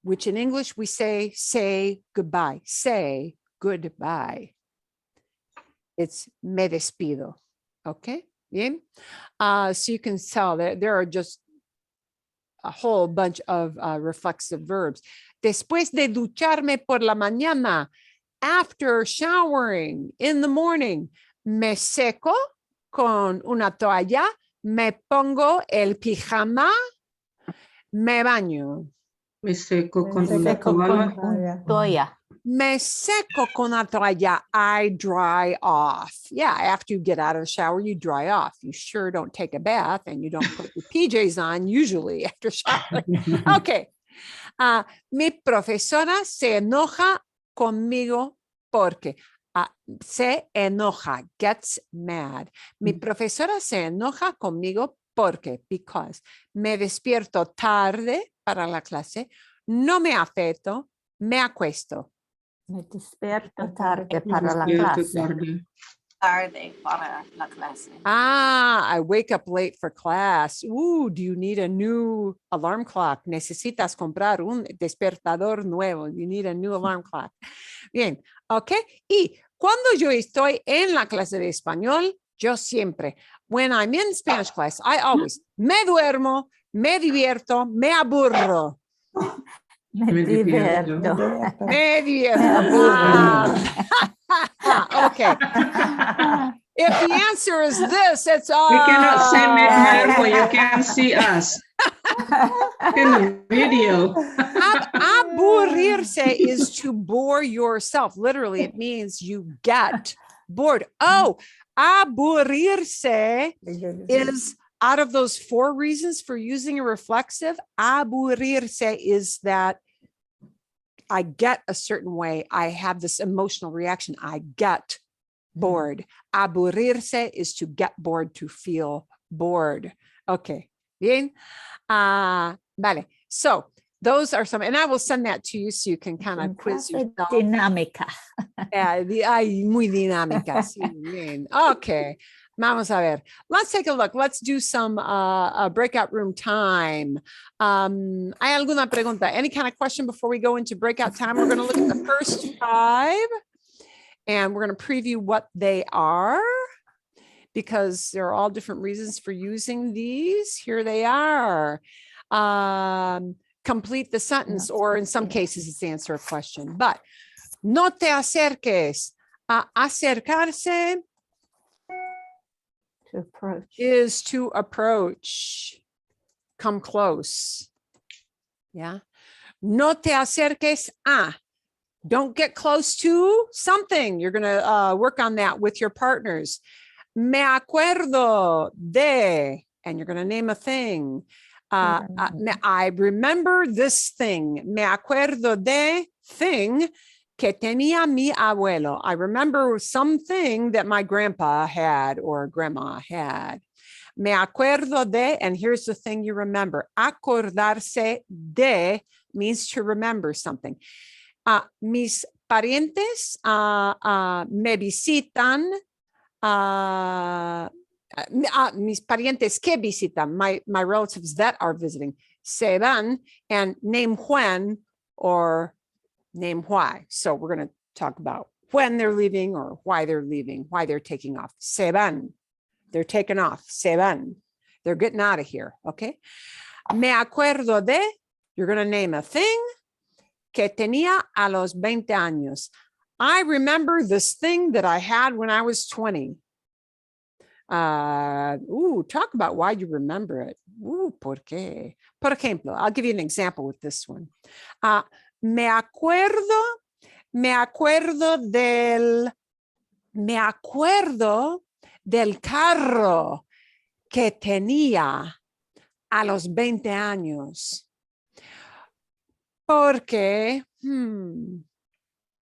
which in English we say goodbye. Say goodbye. It's me despido. Okay. Bien. So you can tell that there are just a whole bunch of reflexive verbs. Después de ducharme por la mañana, after showering in the morning, me seco con una toalla, me pongo el pijama, me baño. Me seco con Me una seco toalla. con un toalla. Me seco con una toalla. I dry off. Yeah, after you get out of the shower, you dry off. You sure don't take a bath and you don't put your PJs on usually after showering. Okay. Mi profesora se enoja conmigo porque se enoja, gets mad. Mi profesora se enoja conmigo porque, because me despierto tarde para la clase, no me afeito, me acuesto. Me despierto tarde para la Despierto clase. tarde. Tarde para la clase. I wake up late for class. Ooh, do you need a new alarm clock? Necesitas comprar un despertador nuevo. You need a new alarm clock. Bien, ok. Y cuando yo estoy en la clase de español, yo siempre, when I'm in Spanish class, I always me duermo, me divierto, me aburro. Me divierto. Me divierto. Okay. If the answer is this, it's all. We cannot say me duermo. You can't see us in the video. Aburrirse is to bore yourself. Literally, it means you get bored. Oh, aburrirse is out of those 4 reasons for using a reflexive. Aburrirse is that I get a certain way. I have this emotional reaction. I get bored. Aburrirse is to get bored, to feel bored. Okay. Bien. Vale. So those are some, and I will send that to you so you can kind of quiz yourself. Dinámica. Ay, muy dinámica. Sí, bien. Okay. Vamos a ver. Let's take a look. Let's do some breakout room time. ¿Hay alguna pregunta? Any kind of question before we go into breakout time? We're going to look at the first 5 and we're going to preview what they are because there are all different reasons for using these. Here they are. Complete the sentence, or in some cases it's answer a question. But no te acerques. Acercarse To approach. is to approach, come close. Yeah. No te acerques a. Don't get close to something. You're going to work on that with your partners. Me acuerdo de, and you're going to name a thing. I remember this thing. Me acuerdo de thing que tenía mi abuelo. I remember something that my grandpa had or grandma had. Me acuerdo de, and here's the thing you remember. Acordarse de means to remember something. Mis parientes me visitan. Mis parientes que visitan, my relatives that are visiting, se van, and name when or name why. So we're going to talk about when they're leaving or why they're leaving, why they're taking off. Se van. They're taking off. Se van. They're getting out of here. Okay. Me acuerdo de, you're going to name a thing que tenía a los 20 años. I remember this thing that I had when I was 20. Talk about why you remember it. ¿Por qué? Por ejemplo, I'll give you an example with this one. Me acuerdo del carro que tenía a los 20 años. Porque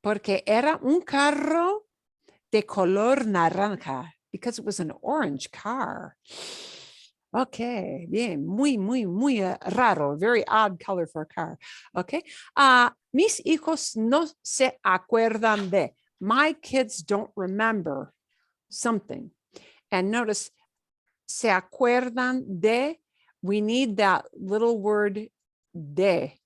Porque era un carro de color naranja. Because it was an orange car. Okay, bien, muy raro, very odd color for a car. Okay, mis hijos no se acuerdan de. My kids don't remember something. And notice, se acuerdan de, we need that little word de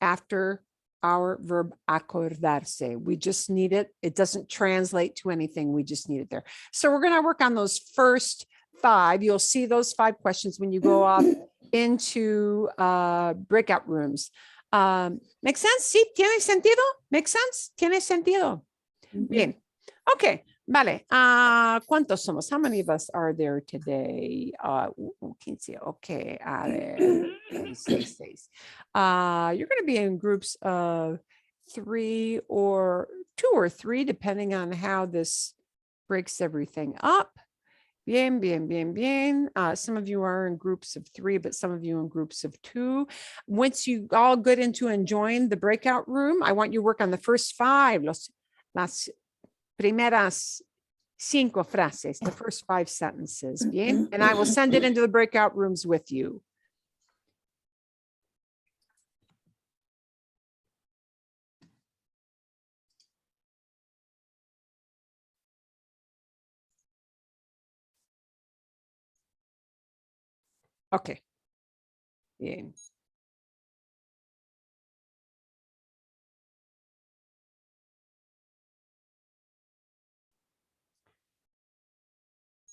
after our verb acordarse. We just need it. It doesn't translate to anything. We just need it there. So we're going to work on those first 5. You'll see those 5 questions when you go off into breakout rooms. ¿Make sense? ¿Sí? ¿Tiene sentido? ¿Make sense? ¿Tiene sentido? Bien. Okay. Vale. ¿Cuántos somos? How many of us are there today? 15. Okay. A ver. 6. You're going to be in groups of 3 or 2 or 3, depending on how this breaks everything up. Bien. Some of you are in groups of 3, but some of you in groups of 2. Once you all get into and join the breakout room, I want you to work on the first 5, las primeras 5 frases, the first 5 sentences. Bien. And I will send it into the breakout rooms with you. Okay. Bien.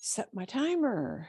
Set my timer.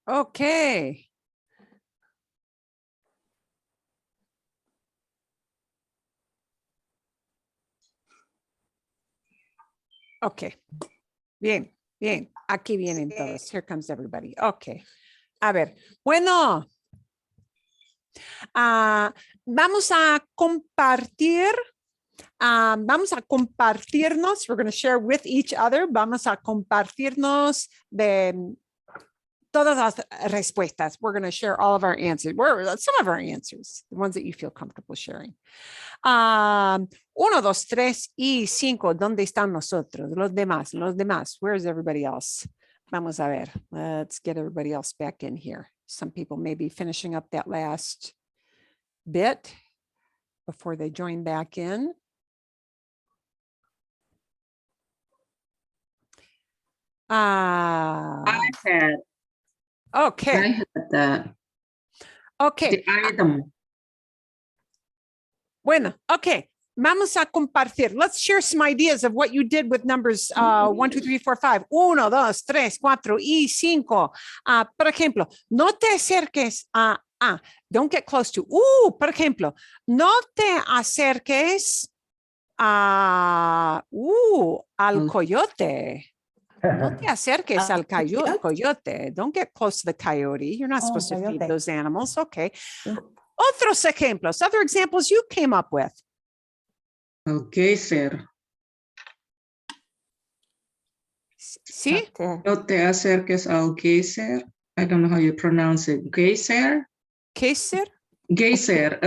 Okay. Okay. Bien, bien. Aquí vienen todos. Here comes everybody. Okay. A ver. Bueno. Vamos a compartir. Vamos a compartirnos. We're going to share with each other. Vamos a compartirnos de todas las respuestas. We're going to share all of our answers. Some of our answers, the ones that you feel comfortable sharing. 1, 2, 3 y 5. ¿Dónde están nosotros? Los demás. Where's everybody else? Vamos a ver. Let's get everybody else back in here. Some people may be finishing up that last bit before they join back in. I had Okay. that. Okay. The item. Bueno, okay. Vamos a compartir. Let's share some ideas of what you did with numbers 1, 2, 3, 4, 5. 1, 2, 3, 4 y 5. Por ejemplo, no te acerques a don't get close to. Por ejemplo, no te acerques al coyote. No te acerques al coyote. Don't get close to the coyote. You're not supposed to feed those animals. Okay. Otros ejemplos, other examples you came up with. Okay, sir. ¿Sí? No te acerques al geyser. I don't know how you pronounce it. Geyser? Geyser? Geyser.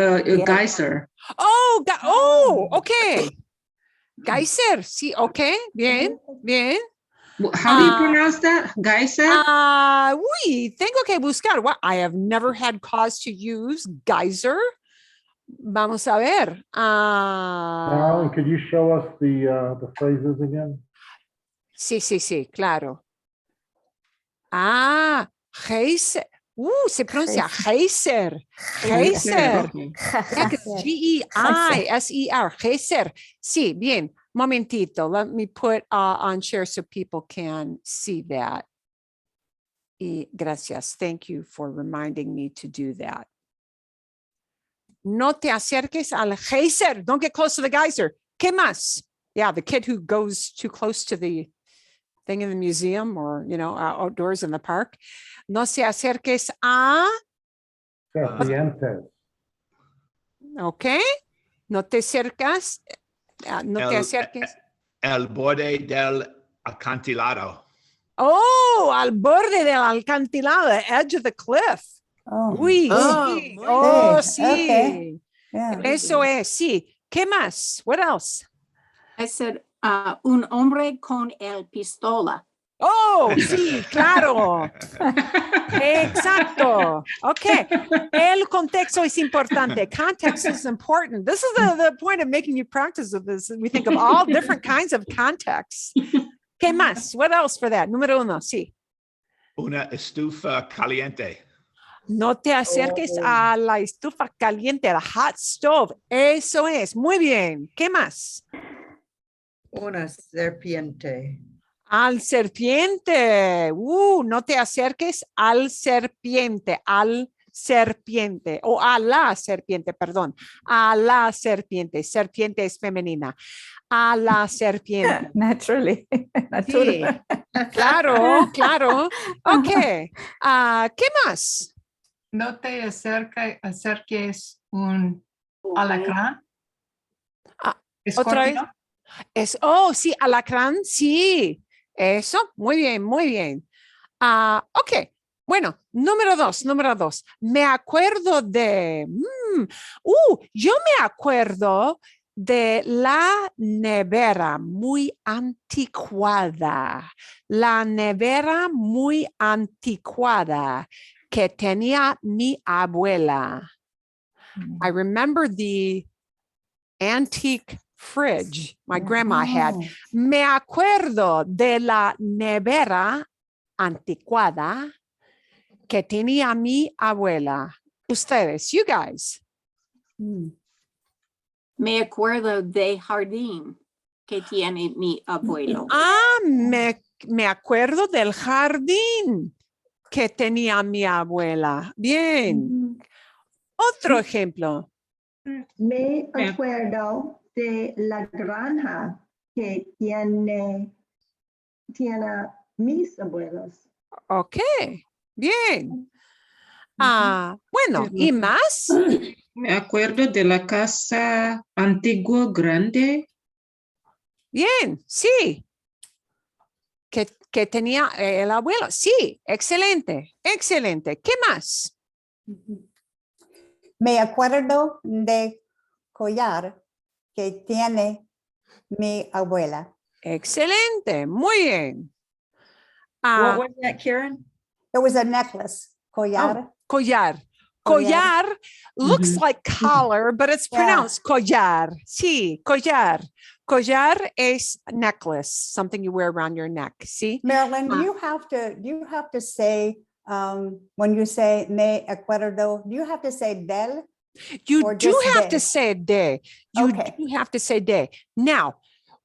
Geyser. Oh, okay. Geyser, sí, okay. Bien, bien. How do you pronounce that? Geyser? Tengo que buscar. Well, I have never had cause to use geyser. Vamos a ver. Marilyn, could you show us the phrases again? Sí, claro. Geyser. Se pronuncia geyser. Geyser. Okay. Geiser. Geyser. Sí, bien. Momentito. Let me put on share so people can see that. Y gracias. Thank you for reminding me to do that. No te acerques al geyser. Don't get close to the geyser. ¿Qué más? Yeah, the kid who goes too close to the thing in the museum or, outdoors in the park. No se acerques a. Serpientes. Okay. No te acercas. No te acerques. El borde del acantilado. Oh, al borde del acantilado, the edge of the cliff. Sí. Sí. Okay. Yeah. Eso es, sí. ¿Qué más? What else? I said, un hombre con el pistola. Oh, sí, claro. Exacto. Okay. El contexto es importante. Context is important. This is the point of making you practice of this. We think of all different kinds of contexts. ¿Qué más? What else for that? Número 1, sí. Una estufa caliente. No te acerques a la estufa caliente, a la hot stove. Eso es. Muy bien. ¿Qué más? Una serpiente. Al serpiente. No te acerques al serpiente. O a la serpiente, perdón. A la serpiente. Serpiente es femenina. A la serpiente. Naturally. Sí. Claro. Ok. ¿Qué más? No te acerques un alacrán. Otra vez. Escorpión. Sí, alacrán, sí. Eso, muy bien. Ok, bueno, número 2. Me acuerdo de, yo me acuerdo de la nevera muy anticuada. La nevera muy anticuada que tenía mi abuela. I remember the antique fridge my grandma had. Me acuerdo de la nevera anticuada que tenía mi abuela. Ustedes, you guys. Me acuerdo de jardín que tiene mi abuelo. Me acuerdo del jardín que tenía mi abuela. Bien. Otro ejemplo. Me Me- acuerdo de la granja que tiene mis abuelos. Ok, bien. Bueno, ¿y más? Me acuerdo de la casa antigua grande. Bien, sí. Que tenía el abuelo. Sí, excelente, excelente. ¿Qué más? Me acuerdo de collar que tiene mi abuela. Excelente, muy bien. What was that, Karen? It was a necklace, collar. Collar. Collar. Collar looks Mhm. like collar, but it's Yeah. pronounced collar. Sí, collar. Collar is necklace, something you wear around your neck. See? Marilyn, do you have to say, when you say me acuerdo, do you have to say del? You Or do just have de? to say de. You Okay. do have to say de. Now,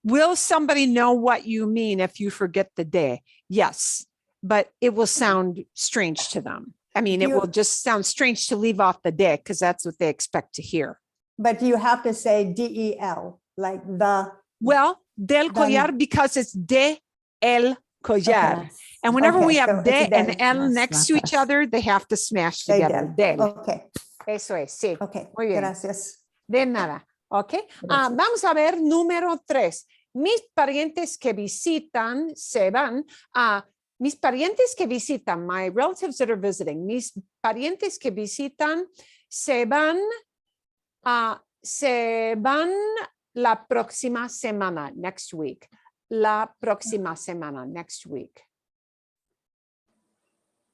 will somebody know what you mean if you forget the de? Yes, but it will sound strange to them. I mean, it You- will just sound strange to leave off the de because that's what they expect to hear. But you have to say del, like the. Well, del Then- collar because it's de el collar. Yes. And whenever we Okay, have so de it's and del. el Yes, next to each yes. other, they have to smash Say together. del. Del. Okay, Eso es, sí. okay, Muy bien. gracias. De nada. Ok. Gracias. Vamos a ver número 3. Mis parientes que visitan se van a. Mis parientes que visitan, my relatives that are visiting, mis parientes que visitan se van la próxima semana, next week. La próxima semana, next week.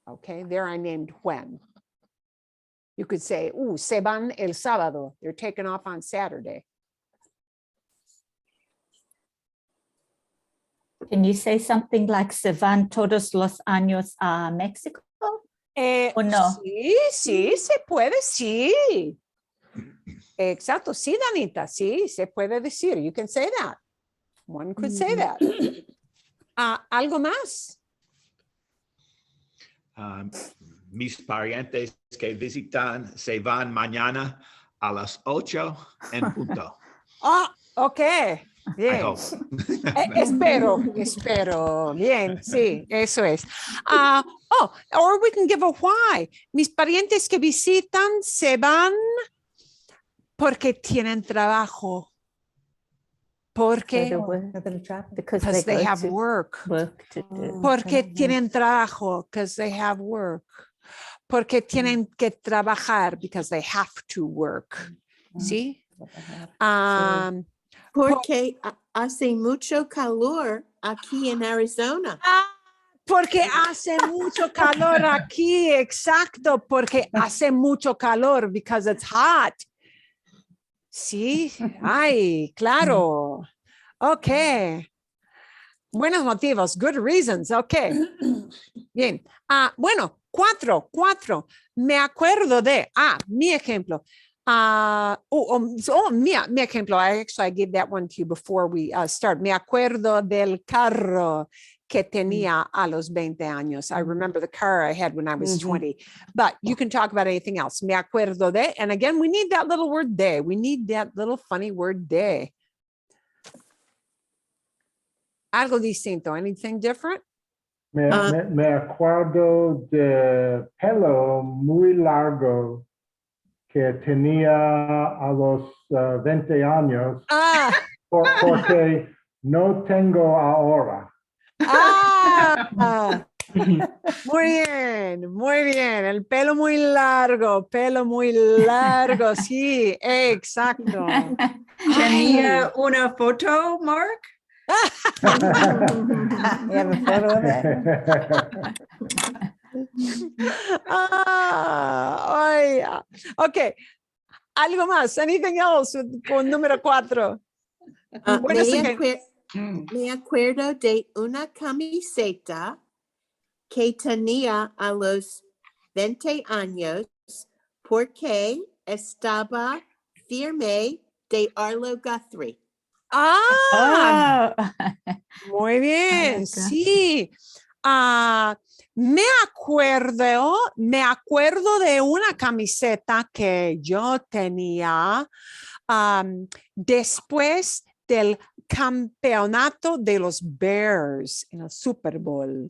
Okay, there I named when. You could say, se van el sábado. They're taking off on Saturday. Can you say something like se van todos los años a Mexico? ¿O no? Sí, se puede, sí. Exacto, sí, Danita, sí, se puede decir. You can say that. One could say that. ¿Algo más? Mis parientes que visitan se van mañana a las 8 en punto. Ok. I Bien. hope. Espero. Bien, sí, eso es. Or we can give a why. Mis parientes que visitan se van porque tienen trabajo. Porque, because they have work. To do. Porque tienen trabajo, because they have work. Porque tienen que trabajar, because they have to work. ¿Sí? Porque hace mucho calor aquí en Arizona. Porque hace mucho calor aquí, exacto, porque hace mucho calor, because it's hot. Sí, ay, claro. Ok. Buenos motivos, good reasons, ok. Bien. Bueno, 4. Me acuerdo de, mi ejemplo. Mi ejemplo. I gave that one to you before we start. Me acuerdo del carro que tenía a los 20 años. I remember the car I had when I was 20. But you can talk about anything else. Me acuerdo de, and again, we need that little word de. We need that little funny word de. Algo distinto. Anything different? Me acuerdo de pelo muy largo que tenía a los 20 años porque no tengo ahora. Muy bien. El pelo muy largo, sí, exacto. Tenía una foto, Mark? You have a photo of it? Ok. Algo más. Anything else con número 4? Me acuerdo de una camiseta que tenía a los 20 años porque estaba firme de Arlo Guthrie. Muy bien, sí. Me acuerdo de una camiseta que yo tenía después del campeonato de los Bears en el Super Bowl.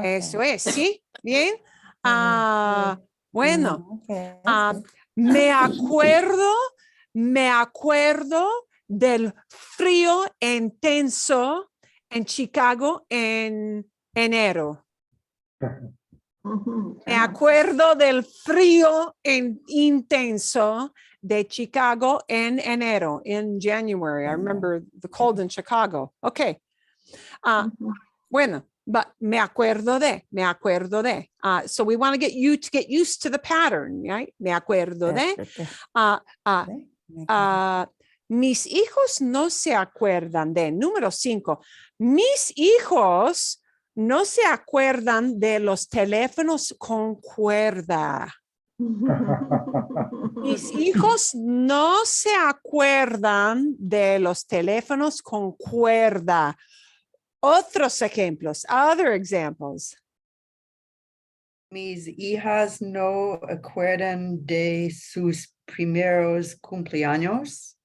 Eso es, ¿sí? Bien. Bueno, me acuerdo del frío intenso en Chicago en enero. Me acuerdo del frío intenso de Chicago en enero, in January. I remember the cold in Chicago. Okay. Bueno, but me acuerdo de. So we want to get you to get used to the pattern, right? Me acuerdo de. Mis hijos no se acuerdan de. Número 5. Mis hijos no se acuerdan de los teléfonos con cuerda. Mis hijos no se acuerdan de los teléfonos con cuerda. Otros ejemplos, other examples. Mis hijas no acuerdan de sus primeros cumpleaños.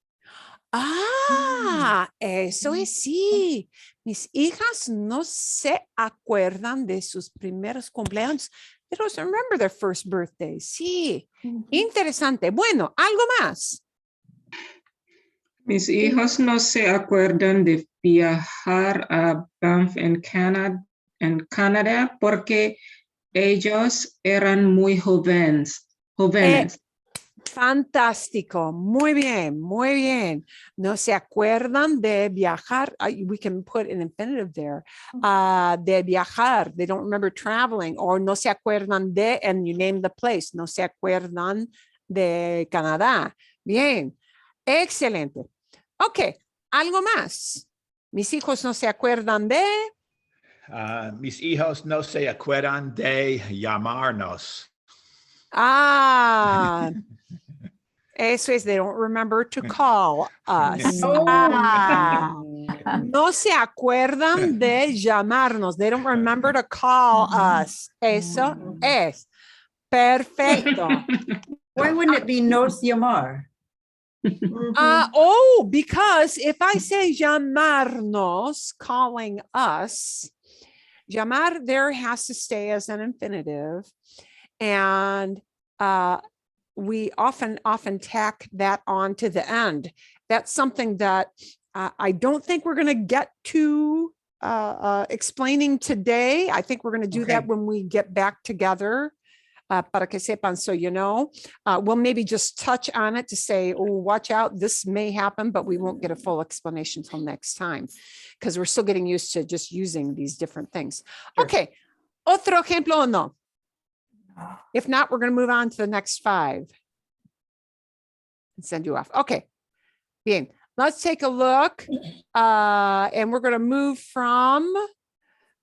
Eso es sí. Mis hijas no se acuerdan de sus primeros cumpleaños. They don't remember their first birthday. Sí. Interesante. Bueno, algo más. Mis hijos no se acuerdan de viajar a Banff en Canadá porque ellos eran muy jóvenes. Fantástico. Muy bien, muy bien. No se acuerdan de viajar. We can put an infinitive there. De viajar. They don't remember traveling. Or no se acuerdan de, and you name the place. No se acuerdan de Canadá. Bien. Excelente. Ok. Algo más. Mis hijos no se acuerdan de. Mis hijos no se acuerdan de llamarnos. Eso es, they don't remember to call us. No se acuerdan de llamarnos. They don't remember to call us. Eso es. Perfecto. Why wouldn't it be nos llamar? Because if I say llamarnos, calling us, llamar there has to stay as an infinitive. And we often tack that on to the end. That's something that I don't think we're going to get to explaining today. I think we're going to do that when we get back together. Para que sepan, so you know, we'll maybe just touch on it to say, oh, watch out, this may happen, but we won't get a full explanation till next time because we're still getting used to just using these different things. Sure. Okay, otro ejemplo o no? If not, we're going to move on to the next 5 and send you off. Okay, bien. Let's take a look, and we're going to move from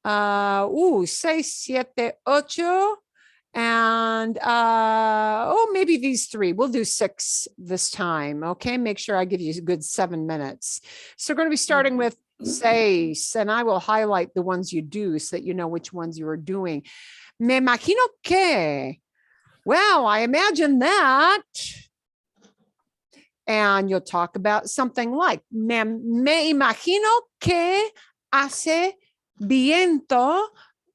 6, 7, 8, and maybe these 3. We'll do 6 this time. Okay, make sure I give you a good 7 minutes. So we're going to be starting with 6, and I will highlight the ones you do so that you know which ones you are doing. Me imagino que. Well, I imagine that. And you'll talk about something like, me imagino que hace viento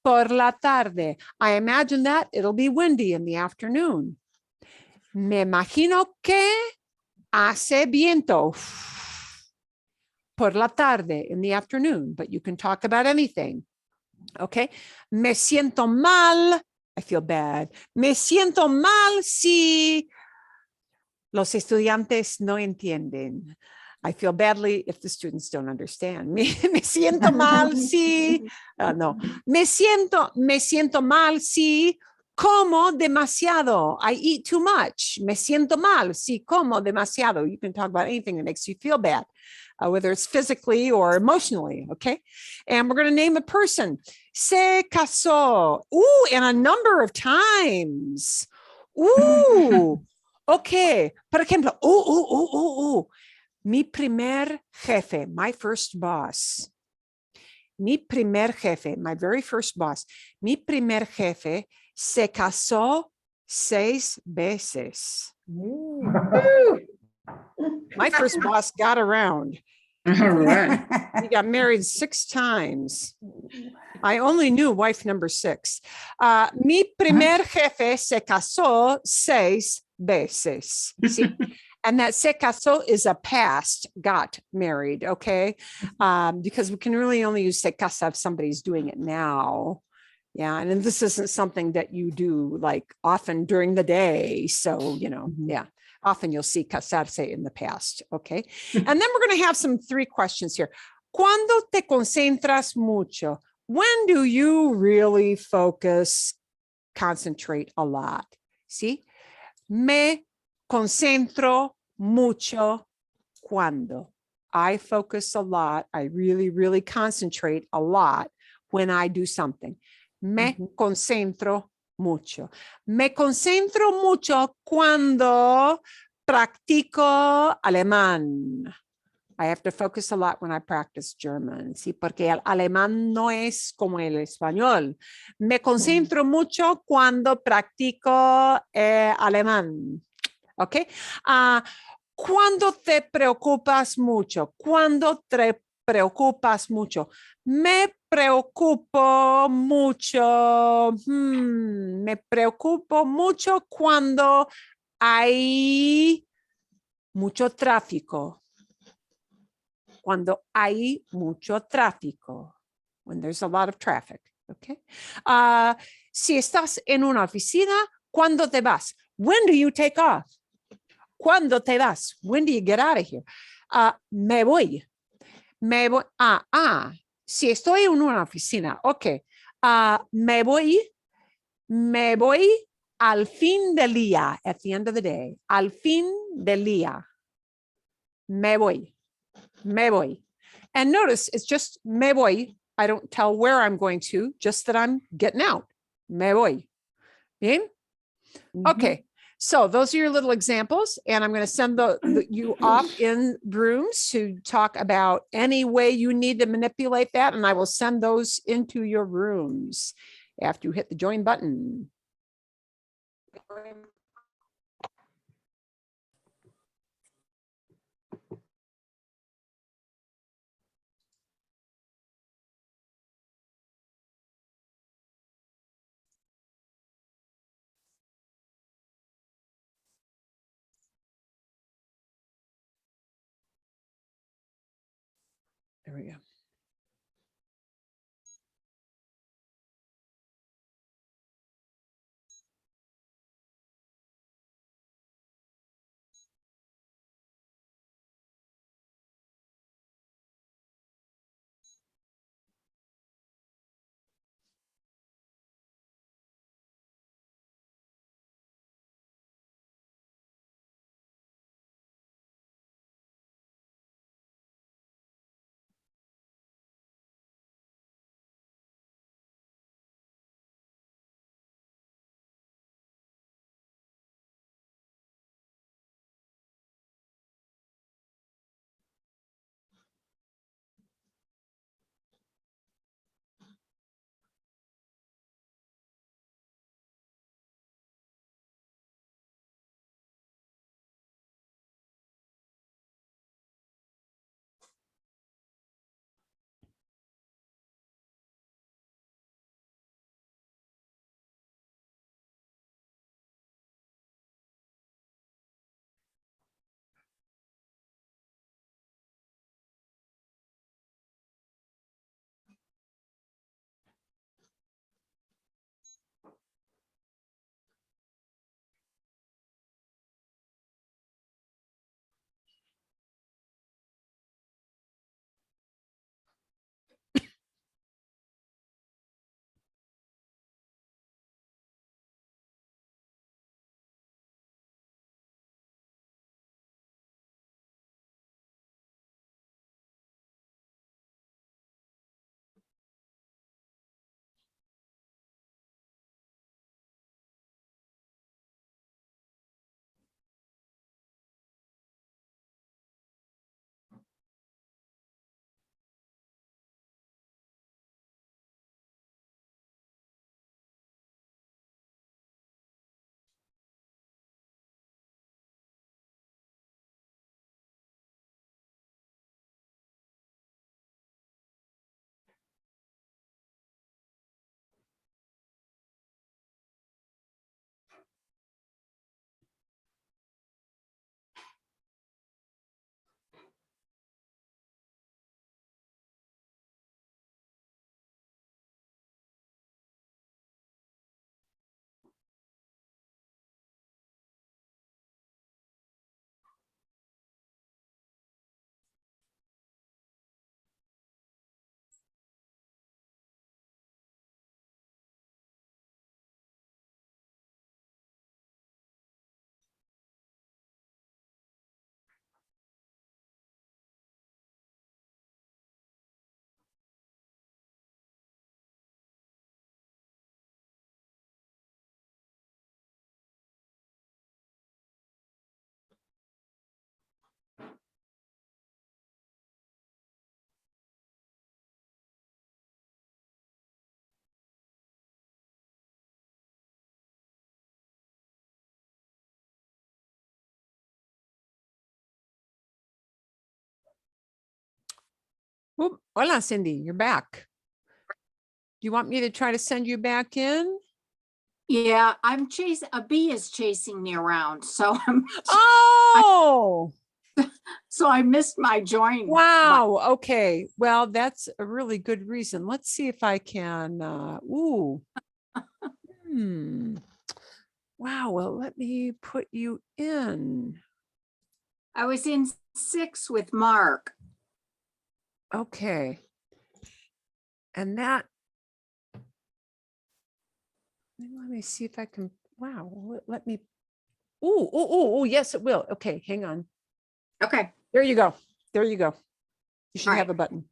por la tarde. I imagine that it'll be windy in the afternoon. Me imagino que hace viento por la tarde in the afternoon, but you can talk about anything. Okay. Me siento mal. I feel bad. Me siento mal si los estudiantes no entienden. I feel badly if the students don't understand. Me siento mal si, no. Me siento mal si como demasiado. I eat too much. Me siento mal si como demasiado. You can talk about anything that makes you feel bad, whether it's physically or emotionally, okay? And we're going to name a person. Se casó. Ooh, and a number of times. Ooh, okay. Por ejemplo, mi primer jefe, my first boss. Mi primer jefe, my very first boss, mi primer jefe se casó 6 veces. My first boss got around. All right. He got married 6 times. I only knew wife number 6. Mi primer jefe se casó 6 veces. See? And that se casó is a past, got married, okay? Because we can really only use se casa if somebody's doing it now. Yeah, and this isn't something that you do like often during the day. So, you know, yeah, often you'll see casarse in the past, okay? And then we're going to have some 3 questions here. ¿Cuándo te concentras mucho? When do you really focus, concentrate a lot? See? Me concentro mucho cuando. I focus a lot. I really, really concentrate a lot when I do something. Me concentro mucho. Me concentro mucho cuando practico alemán. I have to focus a lot when I practice German, ¿sí? Porque el alemán no es como el español. Me concentro mucho cuando practico alemán. ¿Ok? ¿Cuándo te preocupas mucho? ¿Cuándo te preocupas mucho? Me preocupo mucho. Me preocupo mucho cuando hay mucho tráfico. Cuando hay mucho tráfico. When there's a lot of traffic. Okay. Si estás en una oficina, ¿cuándo te vas? When do you take off? ¿Cuándo te vas? When do you get out of here? Me voy. Me voy. Si estoy en una oficina. Ok. Me voy al fin del día. At the end of the day. Al fin del día. Me voy. Me voy. And notice it's just me voy. I don't tell where I'm going to, just that I'm getting out. Me voy. Bien? Okay. So those are your little examples, and I'm going to send you off in rooms to talk about any way you need to manipulate that, and I will send those into your rooms after you hit the join button. There we go. Oop, hola, Cindy, you're back. Do you want me to try to send you back in? Yeah, I'm chasing, a bee is chasing me around, so Oh, so I missed my join. wow. Okay. Well, that's a really good reason. Let's see if I can, Wow. Well, let me put you in. I was in 6 with Mark. Okay. And that, let me see if I can, wow, let me, yes, it will. Okay, hang on. Okay. There you go. There you go. You should All have right. a button.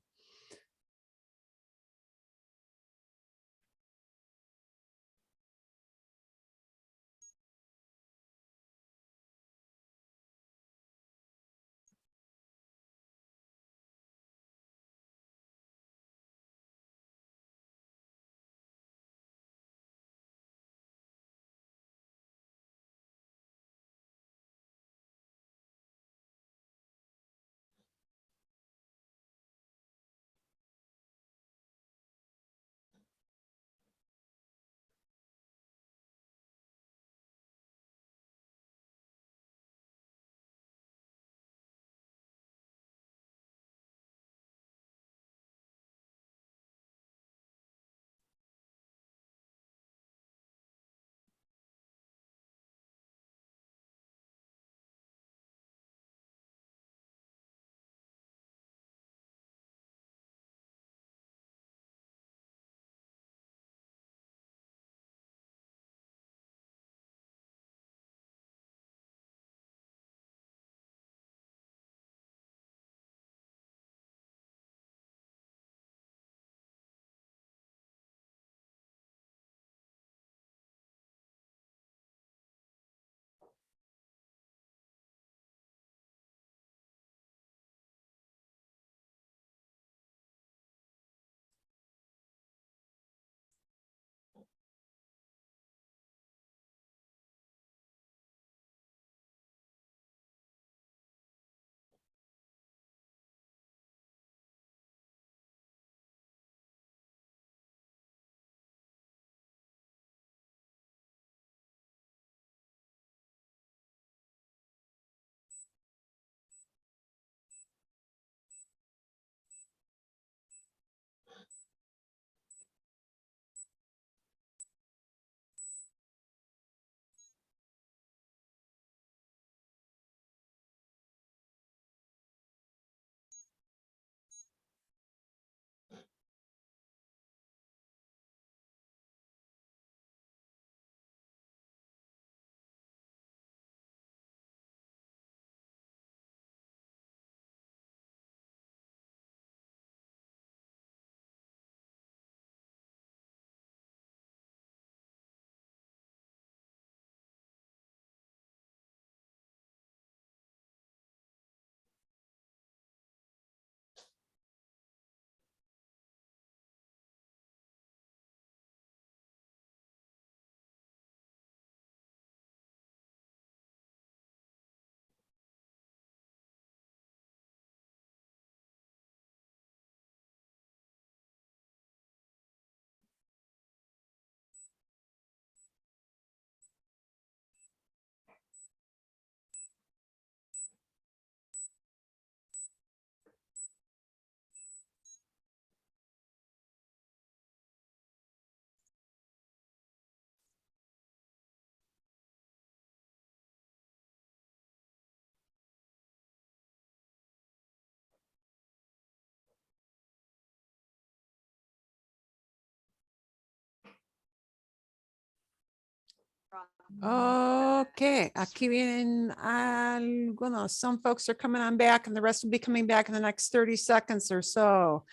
Okay, aquí vienen algunos. Some folks are coming on back and the rest will be coming back in the next 30 seconds or so.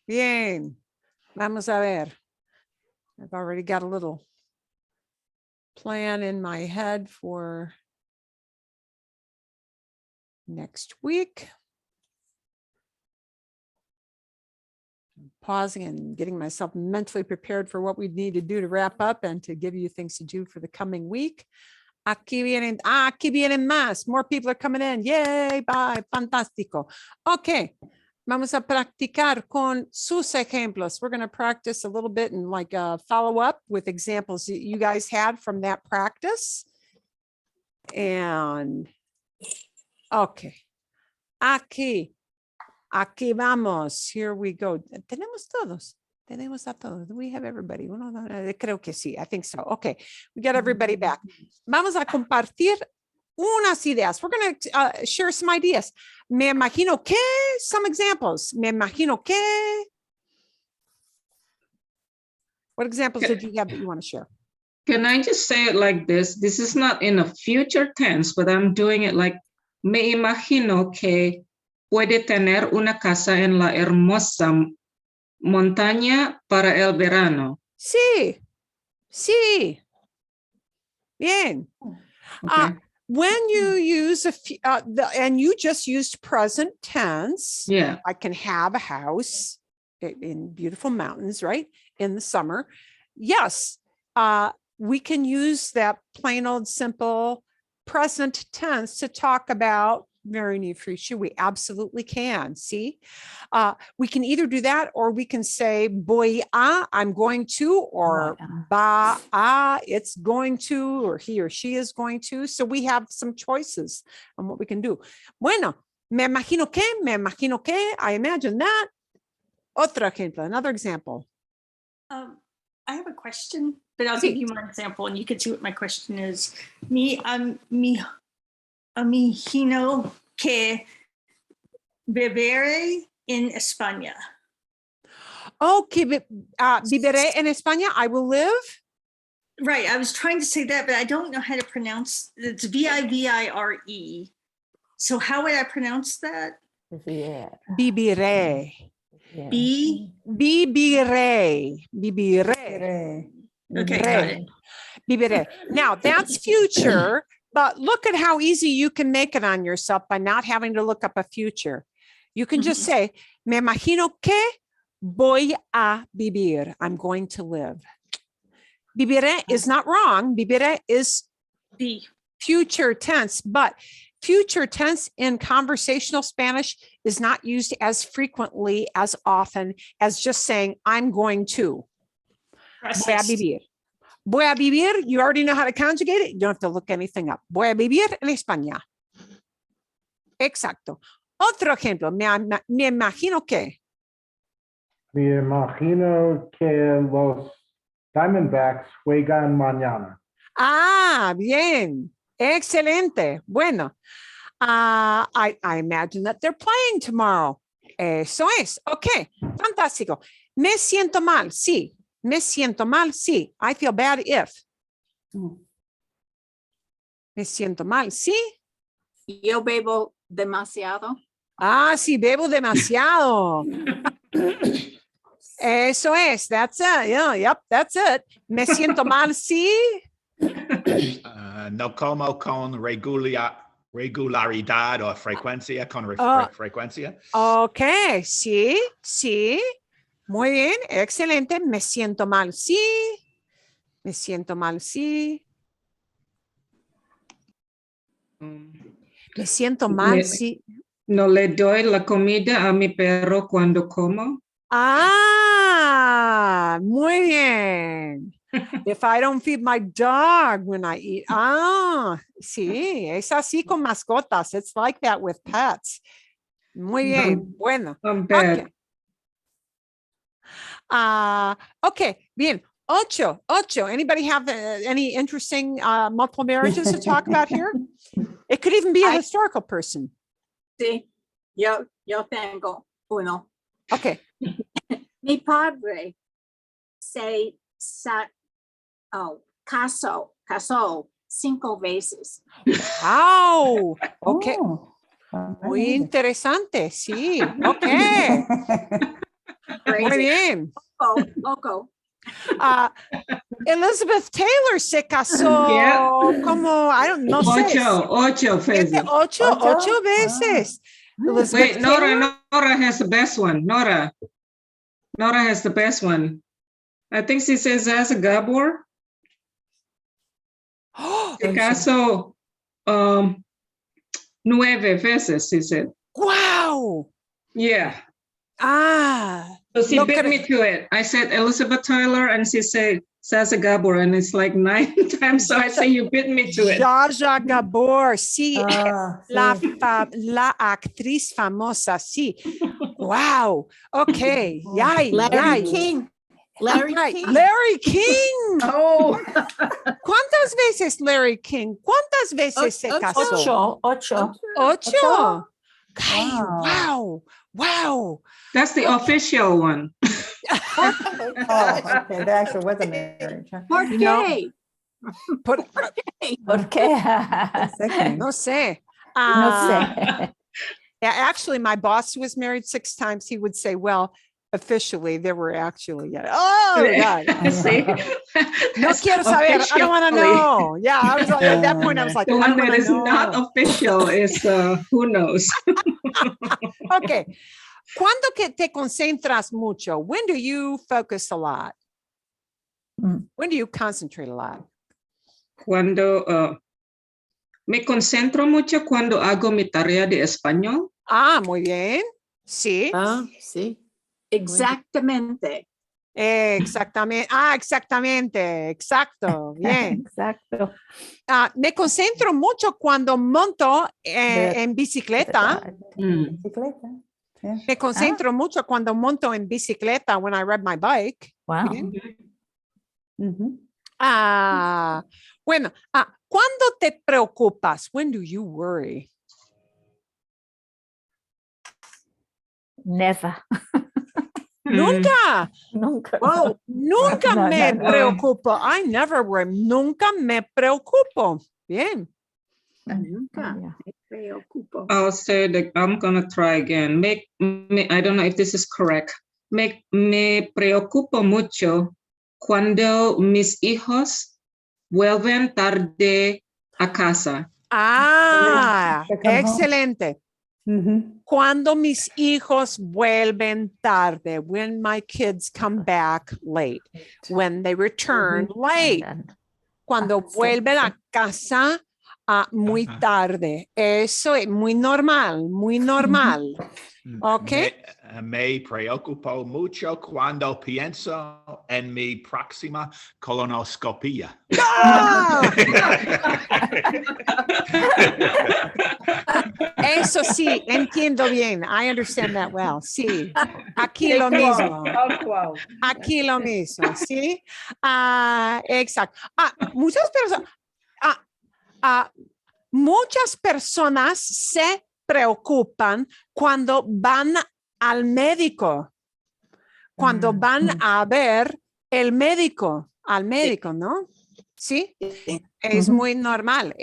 Bien, vamos a ver. I've already got a little plan in my head for next week. Pausing and getting myself mentally prepared for what we need to do to wrap up and to give you things to do for the coming week. Aquí vienen más. More people are coming in. Yay, bye. Fantástico. Okay. Vamos a practicar con sus ejemplos. We're going to practice a little bit and like follow up with examples that you guys had from that practice. And okay. Aquí vamos. Here we go. Tenemos todos. Tenemos a todos. Do we have everybody? Uno, dos, creo que sí. I think so. Okay. We got everybody back. Vamos a compartir unas ideas. We're going to share some ideas. Me imagino que, some examples. Me imagino que. What examples did you have that you want to share? Can I just say it like this? This is not in a future tense, but I'm doing it like, me imagino que puede tener una casa en la hermosa montaña para el verano. Sí. Sí. Bien. Okay. When you use and you just used present tense, Yeah. I can have a house in beautiful mountains, right? In the summer. Yes, we can use that plain old simple present tense to talk about very near future. We absolutely can. See, we can either do that or we can say voy a, I'm going to, or va a, it's going to, or he or she is going to. So we have some choices on what we can do. Bueno, me imagino que, I imagine that. Otro ejemplo, another example. I have a question, but I'll give you my example and you can see what my question is. Me imagino que viviré en España. Oh, que viviré en España. I will live. Right. I was trying to say that, but I don't know how to pronounce. It's V-I-V-I-R-E. So how would I pronounce that? Viviré. Viviré. Viviré. Okay, got it. Viviré. Now that's future, but look at how easy you can make it on yourself by not having to look up a future. You can just say, me imagino que voy a vivir. I'm going to live. Viviré is not wrong. Viviré is the future tense, but future tense in conversational Spanish is not used as frequently, as often as just saying, I'm going to. Voy a vivir. Voy a vivir, you already know how to conjugate it. You don't have to look anything up. Voy a vivir en España. Exacto. Otro ejemplo, me imagino que. Me imagino que los Diamondbacks juegan mañana. Ah, bien. Excelente. Bueno, I imagine that they're playing tomorrow. Eso es. Okay, fantástico. Me siento mal, sí. Me siento mal, sí. I feel bad if. Me siento mal, sí. Yo bebo demasiado. Ah, sí, bebo demasiado. Eso es. That's it. Yeah, yep, that's it. Me siento mal, sí. No como con regularidad o frecuencia, con frecuencia. Ok, sí, sí. Muy bien, excelente. Me siento mal, sí. Me siento mal, sí. Me siento mal, sí. No le doy la comida a mi perro cuando como. Ah, muy bien. If I don't feed my dog when I eat. Ah, sí, es así con mascotas. It's like that with pets. Muy bien. Bueno. Bad. Okay, bien. Ocho. Anybody have any interesting multiple marriages to talk about here? It could even be a historical person. Sí, yo tengo uno. Okay. Mi padre casó 5 veces. Wow. Okay. Muy interesante. Sí. Okay. Muy bien. Loco. Elizabeth Taylor se casó como, I don't know. 8 veces. 8 veces. Wait, Nora has the best one. Nora has the best one. I think she says as a Gabor. Se casó 9 veces, she said. Wow. Yeah. Ah, So she look beat at me it. to it. I said Elizabeth Tyler, and she said Zaza Gabor, and it's like 9 times. So I say you beat me to it. Jaja Gabor, sí, Ah, la, sí. la actriz famosa, sí. Wow. Okay. Yay, Larry yay. King. Larry Right. King. Larry King. Oh, ¿Cuántas veces Larry King? ¿Cuántas veces se casó? Ocho. Ocho. Ay, Wow. wow. Wow. That's the official one. Oh, okay, there actually was a marriage. Huh? ¿Por You know, qué? Put, ¿Por qué? That's sickening. no sé. No sé. Yeah, actually, my boss, who was married 6 times, he would say, well, officially, there were actually, yeah. Oh, God. See? No That's quiero saber. I don't want to officially. know. Yeah, I was like, at that point, I was like, The I one don't that want to is not know. official is who knows. Okay. ¿Cuándo que te concentras mucho? When do you focus a lot? Mm. When do you concentrate a lot? Cuando me concentro mucho cuando hago mi tarea de español. Ah, muy bien. Sí. Ah, sí. Exactamente. Exactamente. Ah, exactamente. Exacto. Bien. Exacto. Me concentro mucho cuando monto en bicicleta. Mm. Bicicleta. Yeah. Me concentro mucho cuando monto en bicicleta when I ride my bike. Wow. Bien. Mhm. Bueno, ¿cuándo te preocupas? When do you worry? Never. Nunca. Nunca. Wow, nunca No, me no, no. preocupo. I never worry. Nunca me preocupo. Bien. Nunca Yeah. me preocupo. I'll say that I'm gonna try again. I don't know if this is correct. Me preocupo mucho cuando mis hijos vuelven tarde a casa. They come home. Excelente. Mhm. Cuando mis hijos vuelven tarde, when my kids come back late, when they return late, cuando sí, vuelven sí. a casa muy tarde. Eso es muy normal, muy normal. Ok. Me preocupo mucho cuando pienso en mi próxima colonoscopia. ¡Ah! Eso sí, entiendo bien. I understand that well. Sí, aquí lo mismo. Aquí lo mismo, ¿sí? Exacto. Muchas personas se preocupan cuando van al médico, cuando van a ver el médico, al médico, ¿no? Sí, es muy normal.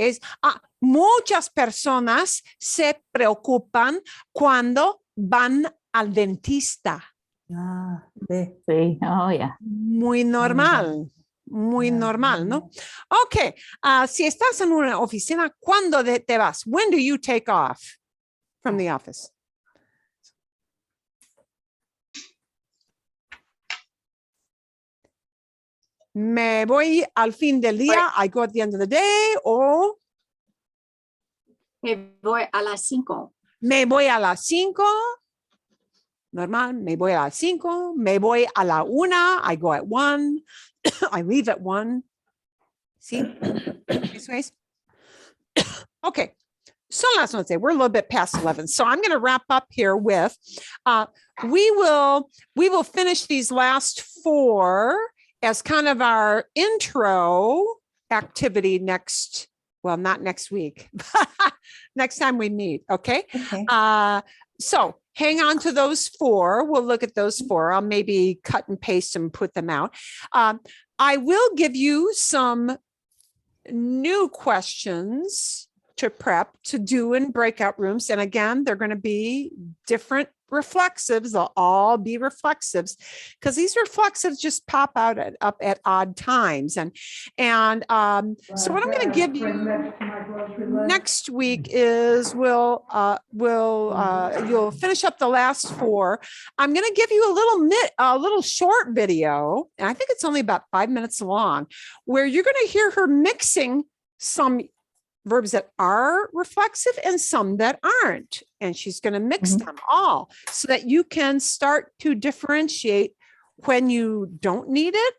Muchas personas se preocupan cuando van al dentista. Sí. Sí. Oh, yeah. Muy normal, muy normal, ¿no? Ok, si estás en una oficina, ¿cuándo te vas? When do you take off from the office? Me voy al fin del día, I go at the end of the day, o Me voy a las 5. me voy a las 5, normal, me voy a las 5, me voy a la 1, I go at 1, I leave at 1. ¿Sí? Eso es. Okay. Son las 11. We're a little bit past 11. So I'm going to wrap up here with, we will finish these last 4 as kind of our intro activity well, not next week, next time we meet. Okay. So hang on to those 4. We'll look at those 4. I'll maybe cut and paste and put them out. I will give you some new questions to prep to do in breakout rooms. And again, they're going to be different reflexives. They'll all be reflexives because these reflexives just pop out up at odd times. And so what I'm going to give you next week is you'll finish up the last 4. I'm going to give you a little short video, and I think it's only about 5 minutes long, where you're going to hear her mixing some verbs that are reflexive and some that aren't. And she's going to mix them all so that you can start to differentiate when you don't need it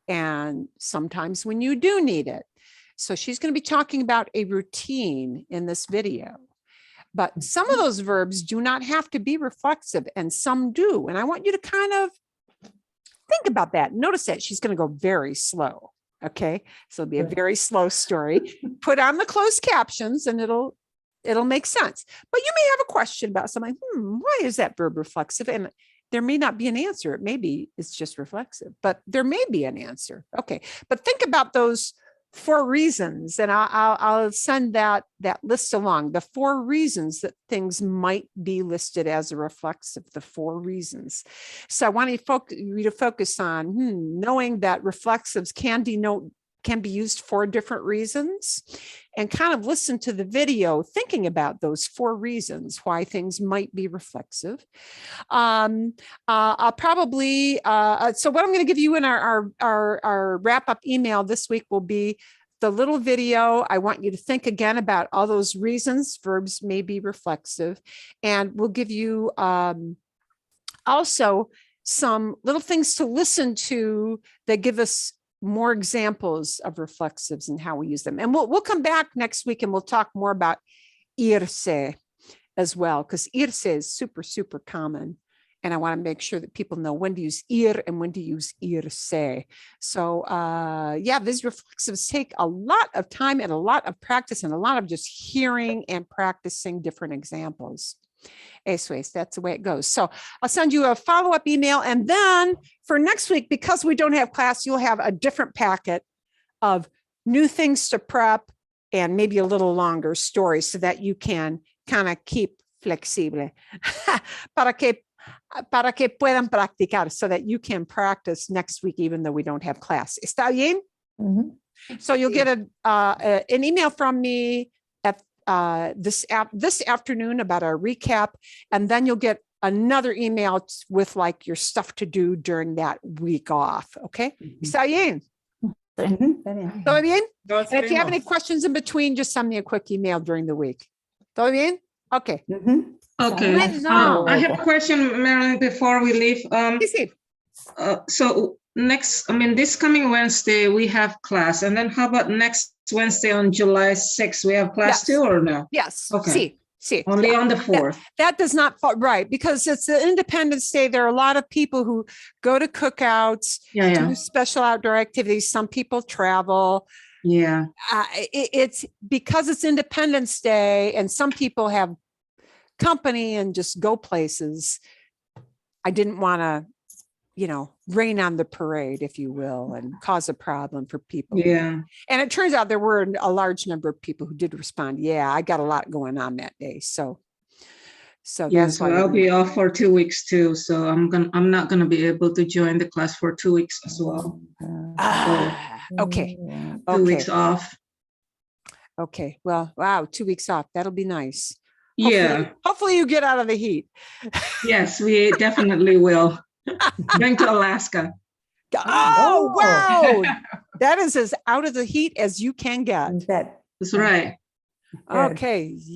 and sometimes when you do need it. So she's going to be talking about a routine in this video. But some of those verbs do not have to be reflexive and some do. And I want you to kind of think about that. Notice that she's going to go very slow. Okay, so it'll be a very slow story. Put on the closed captions and it'll make sense. But you may have a question about something. Why is that verb reflexive? And there may not be an answer. It may be it's just reflexive, but there may be an answer. Okay, but think about those 4 reasons, and I'll send that list along. The 4 reasons that things might be listed as a reflexive. The 4 reasons. So I want you to focus on knowing that reflexives can be used for different reasons, and kind of listen to the video thinking about those 4 reasons why things might be reflexive. I'll probably, so what I'm going to give you in our wrap-up email this week will be the little video. I want you to think again about all those reasons verbs may be reflexive, and we'll give you also some little things to listen to that give us more examples of reflexives and how we use them. And we'll come back next week and we'll talk more about irse as well, because irse is super, super common. And I want to make sure that people know when to use ir and when to use irse. So yeah, these reflexives take a lot of time and a lot of practice and a lot of just hearing and practicing different examples. Eso es, that's the way it goes. So I'll send you a follow-up email. And then for next week, because we don't have class, you'll have a different packet of new things to prep and maybe a little longer story so that you can kind of keep flexible para que puedan practicar, so that you can practice next week, even though we don't have class. ¿Está bien? So you'll get an email from me at this afternoon about a recap, and then you'll get another email with like your stuff to do during that week off. Okay. ¿Está bien? ¿Todo bien? And if you have any questions in between, just send me a quick email during the week. ¿Todo bien? Okay. Okay. I have a question, Marilyn, before we leave. So this coming Wednesday, we have class. And then how about next Wednesday on July 6th? We have class too, or no? Yes. Okay. See. Only on the 4th. That does not fall right, because it's the Independence Day. There are a lot of people who go to cookouts, do special outdoor activities. Some people travel. Yeah. It's because it's Independence Day and some people have company and just go places. I didn't want to, rain on the parade, if you will, and cause a problem for people. Yeah. And it turns out there were a large number of people who did respond. Yeah, I got a lot going on that day. So that's why I'll be off for 2 weeks too. So I'm not gonna be able to join the class for 2 weeks as well. Okay. 2 weeks off. Okay. Well, wow, 2 weeks off. That'll be nice. Hopefully you get out of the heat. Yes, we definitely will. Going to Alaska. Oh, wow. That is as out of the heat as you can get. That's right. Okay.